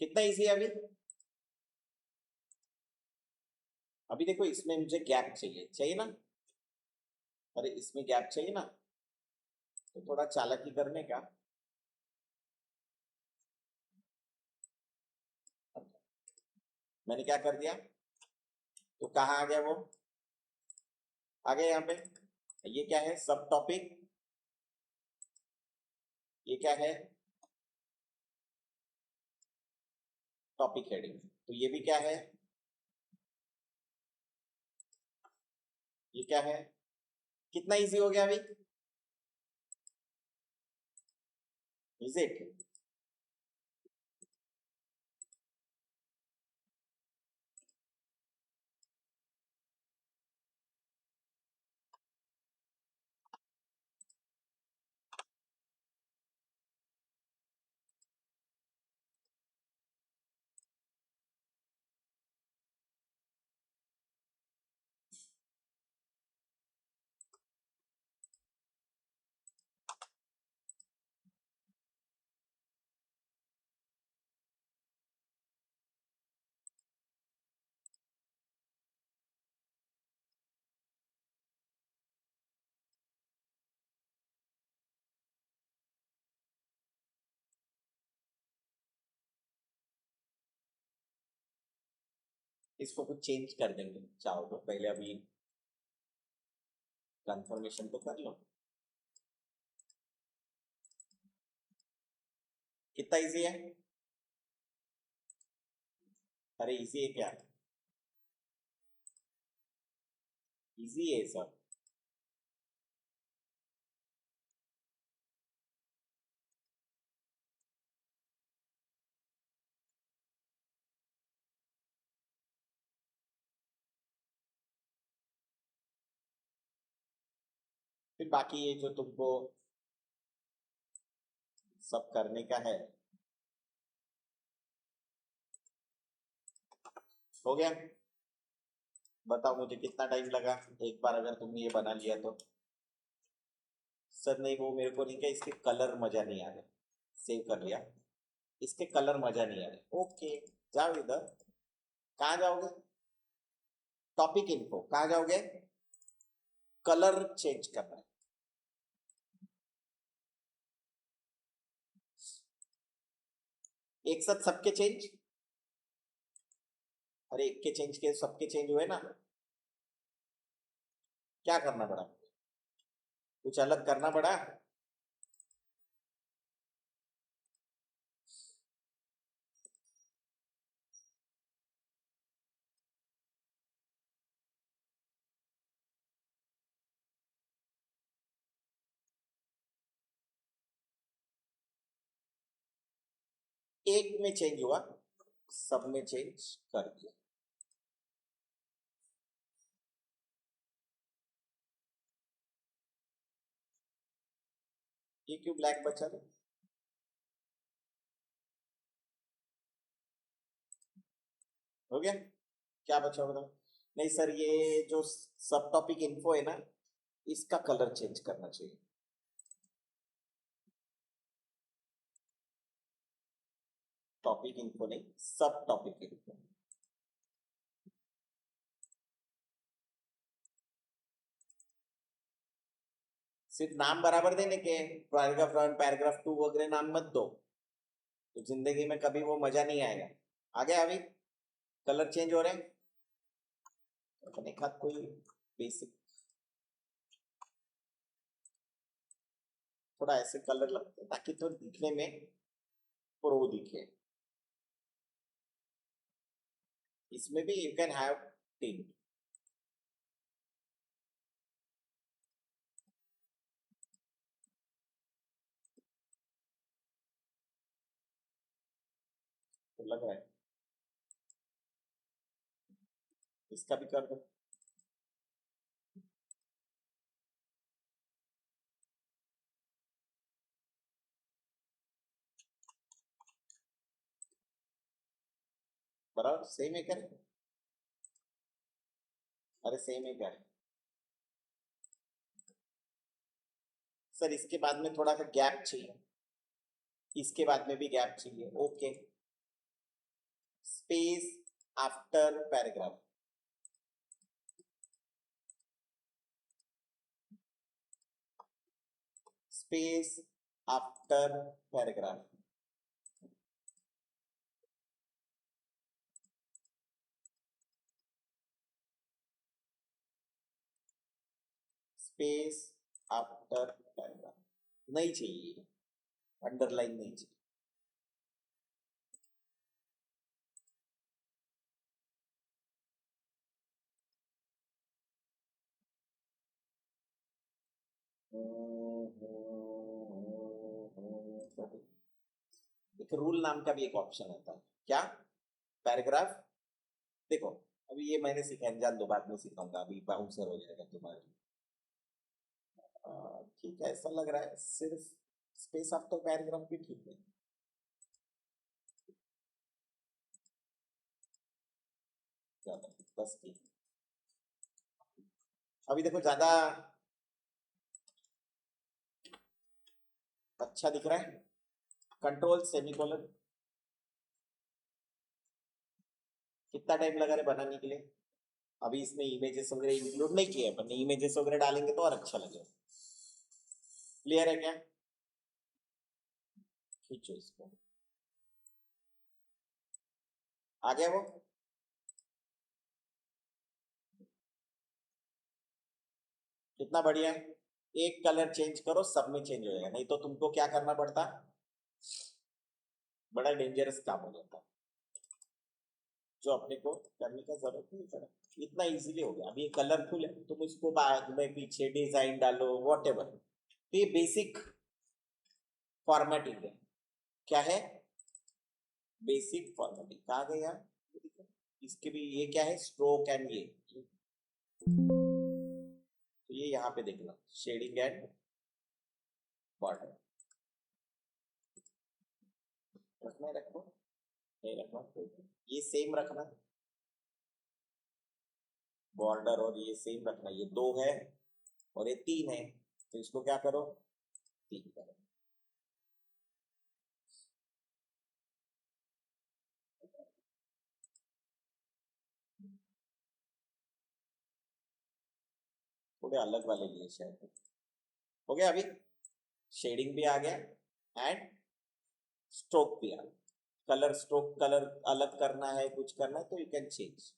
कितना इजी है अभी? अभी देखो इसमें मुझे गैप चाहिए, चाहिए ना? अरे इसमें गैप चाहिए ना, तो थोड़ा चालाकी करने का। मैंने क्या कर दिया? तो कहाँ आ गया वो? आ गया यहाँ पे। ये क्या है? सब टॉपिक। ये क्या है? Topic heading. तो ये भी क्या है? ये क्या है? कितना इजी हो गया अभी? Is it? इसको कुछ चेंज कर देंगे चाहो तो, पहले अभी कंफर्मेशन तो कर लो। कितना इजी है? अरे इजी है क्या? इजी है सब। फिर बाकी ये जो तुमको सब करने का है, हो गया। बताओ मुझे कितना टाइम लगा एक बार अगर तुमने ये बना लिया तो। सर नहीं, वो मेरे को नहीं क्या, इसके कलर मजा नहीं आ रहे। सेव कर लिया, इसके कलर मजा नहीं आ रहे। ओके, जाओ इधर। कहाँ जाओगे? टॉपिक इन्फो कहाँ जाओगे? कलर चेंज करना है। एक साथ सबके चेंज? अरे एक के चेंज के सबके चेंज हुए ना। क्या करना पड़ा? कुछ अलग करना पड़ा? एक में चेंज हुआ, सब में चेंज कर दिया। ये क्यों ब्लैक बचा था? हो गया। क्या बचा बताओ? नहीं सर, ये जो सब टॉपिक इन्फो है ना, इसका कलर चेंज करना चाहिए। टॉपिक इन्फो नहीं, सब टॉपिक इन्फो। सिर्फ नाम बराबर देने के, पैराग्राफ वन पैराग्राफ टू वगैरह नाम मत दो, तो जिंदगी में कभी वो मजा नहीं आएगा। आ गया अभी? कलर चेंज हो रहे हैं अपने खात कोई बेसिक, थोड़ा ऐसे कलर लगते हैं ताकि तो दिखने में प्रो दिखे। इसमें भी यू कैन हैव टिंट। तो लग रहा है इसका भी कर दो। बराबर सेम है क्या? अरे सेम है क्या? सर इसके बाद में थोड़ा सा गैप चाहिए, इसके बाद में भी गैप चाहिए। Okay, space after paragraph, space after paragraph. Space after paragraph नहीं चाहिए, अंडरलाइन नहीं चाहिए। एक रूल नाम का भी एक ऑप्शन आता है क्या? पैराग्राफ। देखो, अभी ये मैंने सीखा है, जान दो बाद में सिखाऊंगा, अभी बाउंसर हो जाएगा तुम्हारे। ठीक है, ऐसा लग रहा है सिर्फ स्पेस आफ्टर पैराग्राफ भी ठीक है। ज्यादा बस ठीक। अभी देखो ज्यादा अच्छा दिख रहा है। Control semicolon. कितना टाइम लगा रहे बनाने के लिए? अभी इसमें इमेजेस वगैरह इंक्लूड नहीं किए अपन, इमेजेस वगैरह डालेंगे तो और अच्छा लगेगा। क्लियर है क्या? खींचो इसको। आ गया वो? कितना बढ़िया है। एक कलर चेंज करो, सब में चेंज हो जाएगा, नहीं तो तुमको क्या करना पड़ता, बड़ा डेंजरस काम हो जाता, जो अपने को करने का जरूरत नहीं पड़ा। इतना इजीली हो गया। अभी ये कलरफुल है, तुम इसको बाद में पीछे डिजाइन डालो वॉट एवर। तो ये बेसिक फॉर्मेटिंग है। क्या है? Basic formatting. कहा गया? इसके भी ये क्या है, स्ट्रोक एंड ये। तो ये यहाँ पे देखना, शेडिंग एंड बॉर्डर रखना है, रखो नहीं रखना, ये सेम रखना, बॉर्डर और ये सेम रखना, ये 2 है और ये 3 है, तो इसको क्या करो 3 करो। थोड़े अलग वाले लिए शायद। हो गया, अभी शेडिंग भी आ गया एंड स्ट्रोक भी आ गया। कलर स्ट्रोक कलर अलग करना है, कुछ करना है तो यू कैन चेंज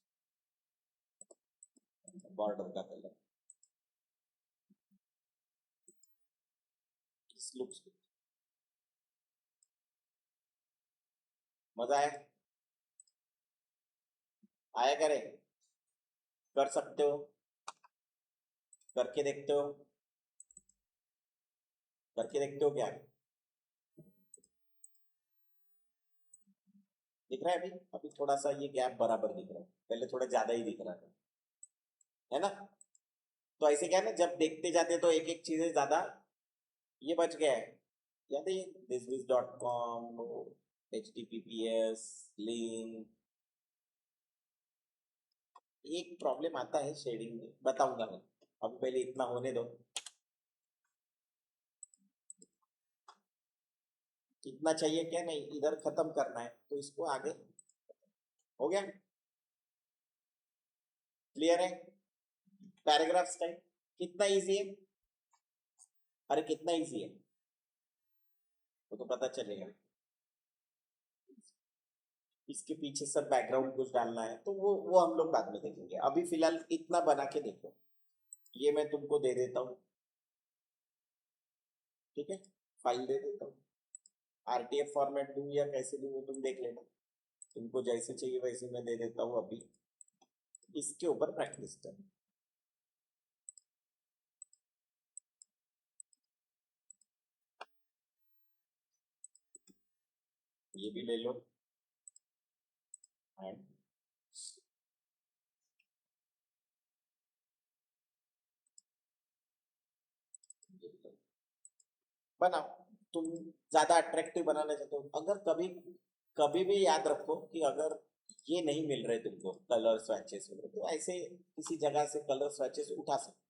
बॉर्डर का कलर। लुक्स मजा आया, आया करे, कर सकते हो, करके देखते हो, करके देखते हो क्या दिख रहा है? अभी अभी थोड़ा सा ये गैप बराबर दिख रहा है, पहले थोड़ा ज्यादा ही दिख रहा था, है ना? तो ऐसे क्या है ना, जब देखते जाते तो एक एक चीजें ज्यादा, ये बच गया है, याद है ये thisbiz.com, https लिंक। एक प्रॉब्लम आता है शेडिंग में, बताऊंगा मैं, अब पहले इतना होने दो। कितना चाहिए क्या नहीं, इधर खत्म करना है तो इसको आगे, हो गया, क्लियर है? पैराग्राफ स्टाइल कितना इजी है, अरे कितना इजी है वो तो पता चलेगा। इसके पीछे सब बैकग्राउंड कुछ डालना है तो वो हम लोग बाद में देखेंगे, अभी फिलहाल इतना बना के देखो, ये मैं तुमको दे देता हूँ, ठीक है, फाइल दे देता हूँ, आरटीएफ फॉर्मेट दूँ या कैसे दूँ वो तुम देख लेना, तुमको जैसे चाहिए वैसे मैं दे देता हूँ, अभी इसके ऊपर प्रैक्टिस कर। ये भी ले लो एंड बनाओ, तुम ज्यादा अट्रैक्टिव बनाना चाहते हो, अगर कभी कभी भी याद रखो कि अगर ये नहीं मिल रहे तुमको कलर स्वैचेस वगैरह, तो ऐसे किसी जगह से कलर स्वैचेस उठा सकते,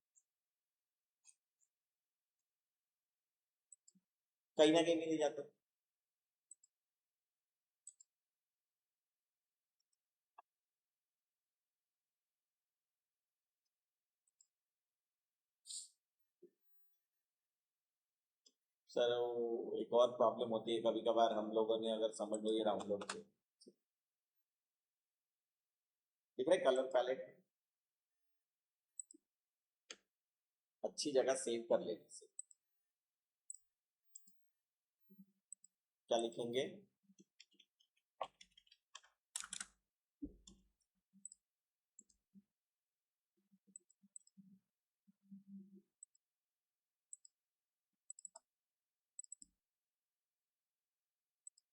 कहीं ना कहीं मिल जाते। सर एक और प्रॉब्लम होती है कभी कभार, हम लोगों ने अगर समझ लो ये डाउनलोड किया, दिख रहा है कलर पैलेट, अच्छी जगह सेव कर लेने से क्या लिखेंगे,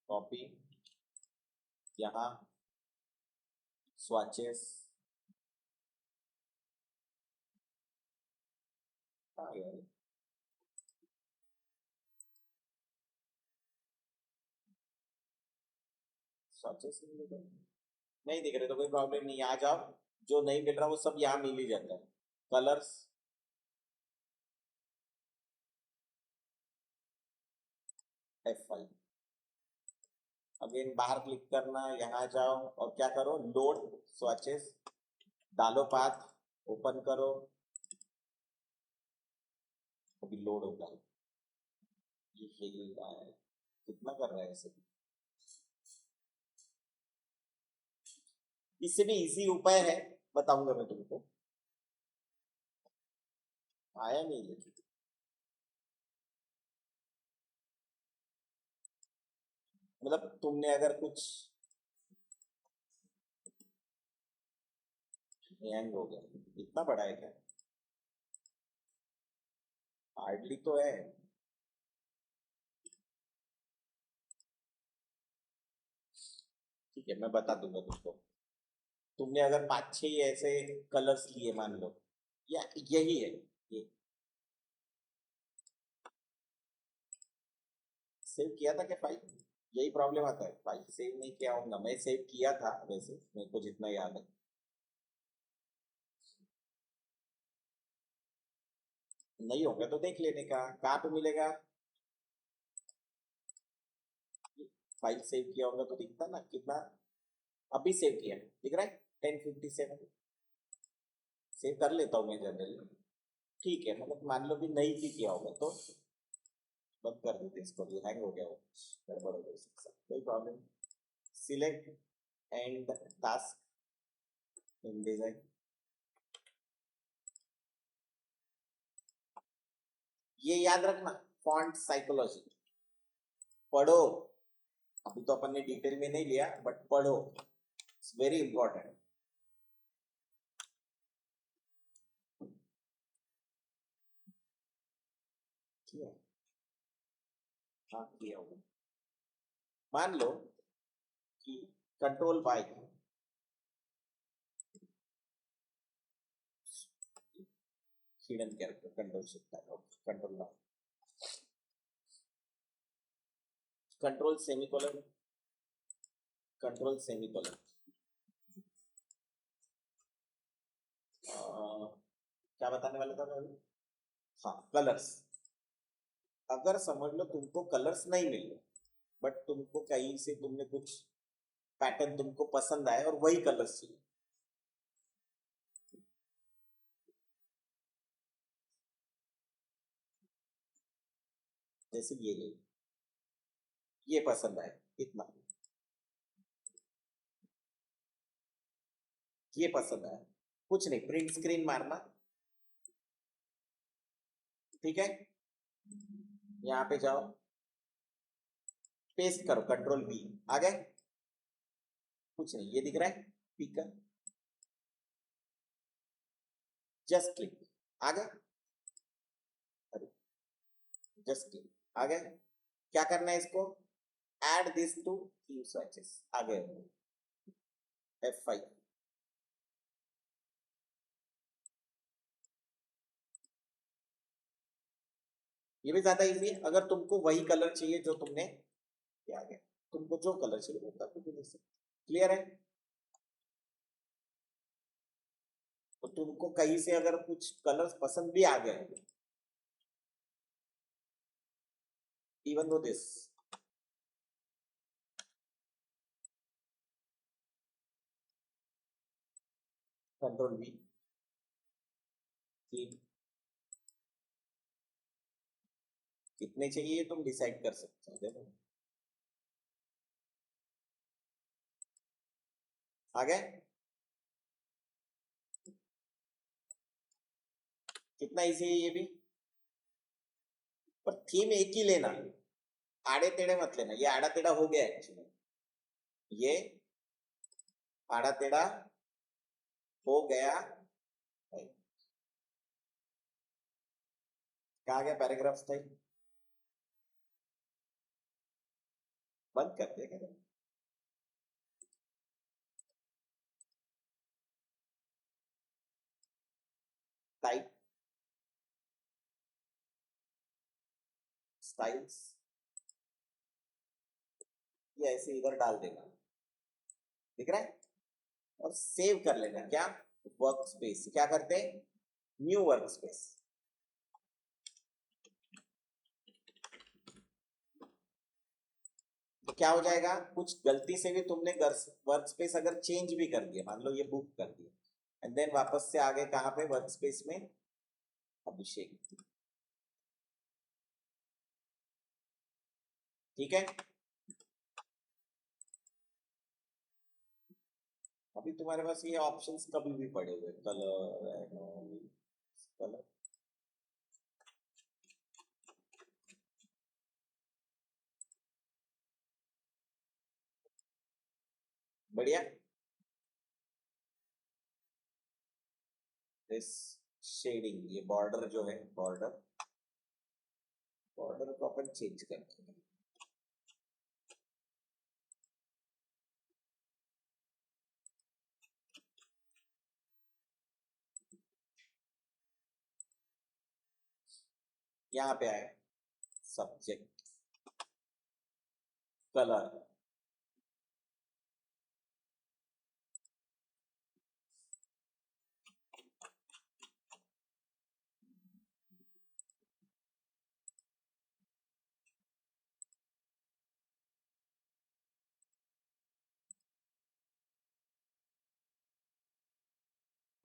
कॉपी, यहाँ स्वाचेस आ गया, स्वाचेस नहीं दिख रहे तो कोई प्रॉब्लम नहीं, आ जाओ, जो नहीं मिल रहा वो सब यहाँ मिल ही जाता है, कलर्स F5, अगेन बाहर क्लिक करना, यहाँ जाओ और क्या करो, लोड स्वाचेस, डालो पाथ, ओपन करो, अभी लोड होगा, ये हिल रहा है, कितना कर रहा है ऐसे, इससे भी इजी उपाय है, बताऊंगा मैं तुमको, आया नहीं लेकिन मतलब तुमने अगर कुछ हैंग हो गया, इतना बड़ा है क्या, हार्डली तो है, ठीक है मैं बता दूंगा तुमको, तुमने अगर 5-6 ऐसे कलर्स लिए मान लो, या यही है ये, सेव किया था क्या फाइल? यही प्रॉब्लम आता है, फाइल सेव नहीं किया होगा। मैं सेव किया था वैसे, मेरे को जितना याद है। नहीं होगा तो देख लेने का, कहाँ पे मिलेगा? फाइल सेव किया होगा तो दिखता ना कितना। अभी सेव किया दिख रहा है 10:57। सेव कर लेता हूँ मैं जनरली। ठीक है, मतलब मान लो कि नहीं भी किया होगा तो बंद कर देते इसको, भी हैंग हो गया वो, गड़बड़ हो गई इसके साथ, कोई problem. Select and task in design. ये याद रखना, फॉन्ट साइकोलॉजी पढ़ो। अभी तो अपन ने डिटेल में नहीं लिया, बट पढ़ो, इट्स वेरी इंपॉर्टेंट। ठीक है, हाँ किया होगा। मान लो कि control by hidden character, control shift control by, control semicolon, control semicolon. क्या बताने वाला था मैं अभी? हाँ, कलर्स। अगर समझ लो तुमको कलर्स नहीं मिल रहे, बट तुमको कहीं से तुमने कुछ पैटर्न तुमको पसंद आए और वही कलर्स चाहिए, जैसे ये ले, ये पसंद आए इतना, ये पसंद आया, कुछ नहीं, प्रिंट स्क्रीन मारना। ठीक है, यहाँ पे जाओ, पेस्ट करो, कंट्रोल बी, आ गए। कुछ नहीं, ये दिख रहा है स्पीकर, जस्ट क्लिक, आ गए। अरे, जस्ट क्लिक, आ गए। क्या करना है इसको? Add this to theme swatches, आ गए। F5। ये भी ज्यादा इजी है, अगर तुमको वही कलर चाहिए जो तुमने, ये आ गया। तुमको जो कलर चाहिए वो तब भी दे सकते। क्लियर है? तो तुमको कहीं से अगर कुछ कलर्स पसंद भी आ गए, even though this, control B, theme, कितने चाहिए तुम डिसाइड कर सकते हो, देखो आ गए। कितना इजी है ये भी, पर थीम एक ही लेना, आड़े टेढ़े मत लेना। ये आड़ा टेढ़ा हो गया एक्चुअली, ये आड़ा टेढ़ा हो गया। कहा गया पैराग्राफ स्टाइल? बंद कर दिया क्या? टाइप स्टाइल्स, ये ऐसे इधर डाल देना, दिख रहा है? और सेव कर लेना। क्या? वर्क स्पेस, क्या करते हैं? New work space. तो क्या हो जाएगा, कुछ गलती से भी तुमने वर्क स्पेस अगर चेंज भी कर दिया, मान लो ये बुक कर दिया, एंड देन वापस से आगे कहां पे वर्क स्पेस में, अभिषेक। ठीक है, अभी तुम्हारे पास ये ऑप्शंस कभी भी पड़े हुए, कलर, कलर, बढ़िया। दिस शेडिंग, ये बॉर्डर जो है, बॉर्डर, बॉर्डर को अपन चेंज करते हैं। यहाँ पे आए सब्जेक्ट, कलर,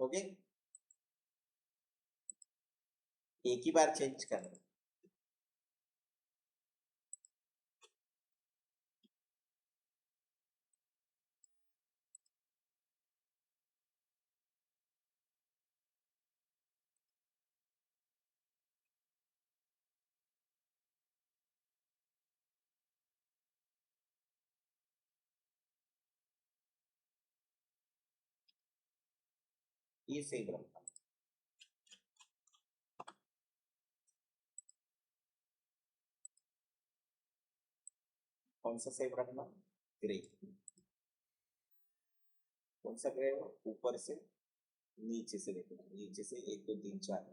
ओके। एक ही बार चेंज करना। ये सेम रखना। कौन सा सेम रखना? ग्रे। कौन सा ग्रे? ऊपर से नीचे से देखो, नीचे से 1 2 3 4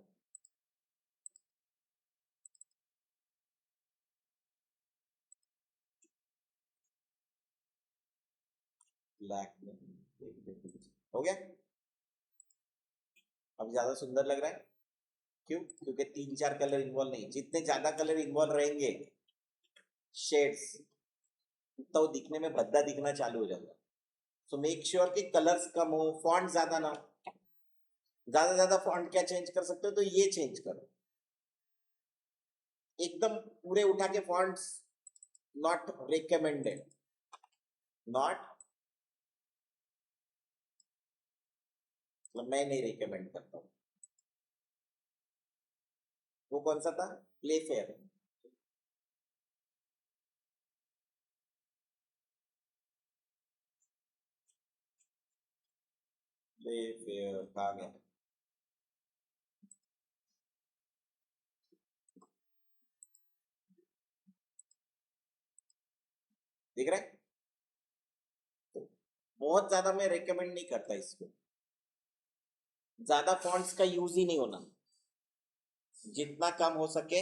ब्लैक में हो गया। अब ज्यादा सुंदर लग रहा है। क्यों? क्योंकि 3 4 कलर इन्वॉल्व नहीं। जितने ज्यादा कलर इन्वॉल्व रहेंगे शेड्स, तो दिखने में भद्दा दिखना चालू हो जाता है। सो मेक श्योर कि कलर्स कम हो, फॉन्ट ज्यादा ना हो। ज्यादा फॉन्ट क्या चेंज कर सकते हो? तो ये चेंज करो। एकदम पूरे उठा के फॉन्ट्स नॉट रिकमेंडेड, नॉट, मैं नहीं रिकमेंड करता हूँ। वो कौन सा था? Play fair. प्ले फेयर कहा गया? दिख रहा है? बहुत ज्यादा मैं रिकमेंड नहीं करता इसको। ज्यादा फॉन्ट्स का यूज ही नहीं होना, जितना कम हो सके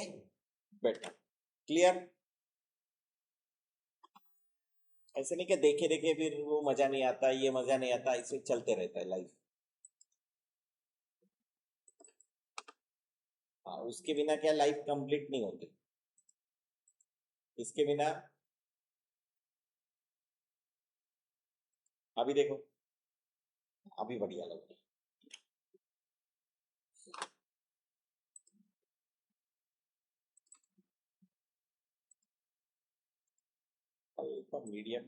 बेटर। क्लियर? ऐसे नहीं कि देखे देखे फिर वो मजा नहीं आता, ये मजा नहीं आता, ऐसे चलते रहता है लाइफ। हाँ, उसके बिना क्या लाइफ कंप्लीट नहीं होती। इसके बिना अभी देखो, अभी बढ़िया लग रहा है। हल्का मीडियम,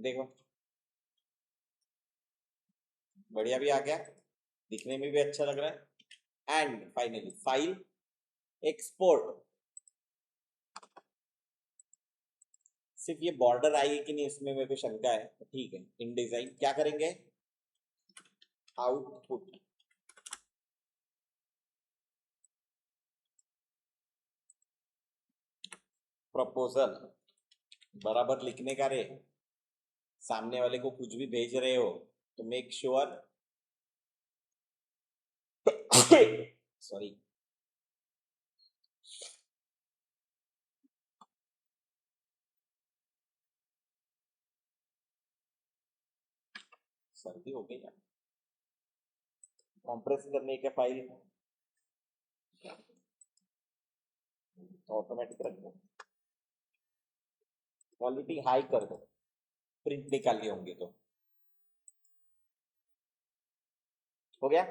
देखो बढ़िया भी आ गया, दिखने में भी अच्छा लग रहा है। And finally file export. सिर्फ ये बॉर्डर आएगी कि नहीं इसमें मेरे को शंका है, तो ठीक है। इन डिजाइन क्या करेंगे? आउटपुट प्रपोजल बराबर लिखने का रे। सामने वाले को कुछ भी भेज रहे हो तो मेक श्योर सॉरी, सर्दी हो गई यार। कंप्रेस करने के फाइल ऑटोमेटिक रख दो, क्वालिटी हाई कर दो, प्रिंट निकालने होंगे तो। हो गया?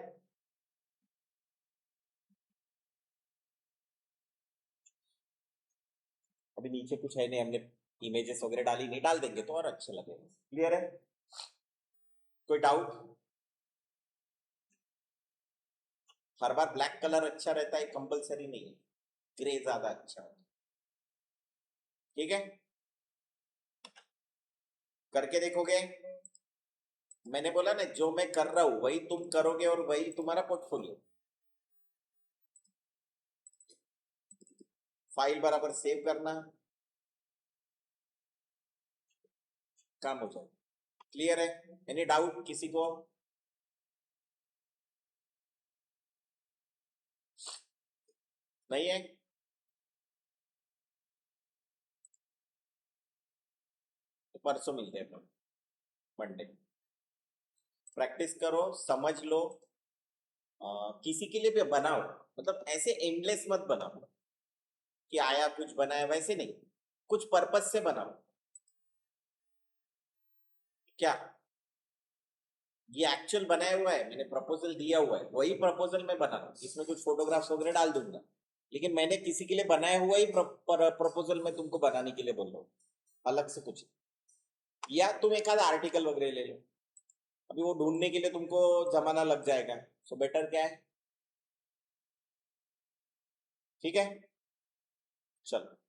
अभी नीचे कुछ है नहीं, हमने इमेजेस वगैरह डाली नहीं, डाल देंगे तो और अच्छा लगेगा। क्लियर है? कोई डाउट? हर बार ब्लैक कलर अच्छा रहता है कंपलसरी नहीं है, ग्रे ज्यादा अच्छा है। ठीक है, करके देखोगे? मैंने बोला ना, जो मैं कर रहा हूं वही तुम करोगे और वही तुम्हारा पोर्टफोलियो। फाइल बराबर सेव करना, काम हो जाए। क्लियर है? एनी डाउट किसी को? नहीं है? तो परसों मिलते हैं अपन, मंडे। प्रैक्टिस करो, समझ लो। किसी के लिए भी बनाओ, मतलब ऐसे एंडलेस मत बनाओ कि आया कुछ बनाया, वैसे नहीं, कुछ पर्पस से बनाओ। क्या ये एक्चुअल बनाया हुआ है, मैंने प्रपोजल दिया हुआ है, वही प्रपोजल मैं बना रहा हूँ, इसमें कुछ फोटोग्राफ्स वगैरह डाल दूंगा, लेकिन मैंने किसी के लिए बनाया हुआ ही प्रपोजल मैं तुमको बनाने के लिए बोल रहा हूँ, अलग से कुछ। या तुम एक आधा आर्टिकल वगैरह ले लो, अभी वो ढूंढने के लिए तुमको जमाना लग जाएगा, सो बेटर क्या है। ठीक है, चलो।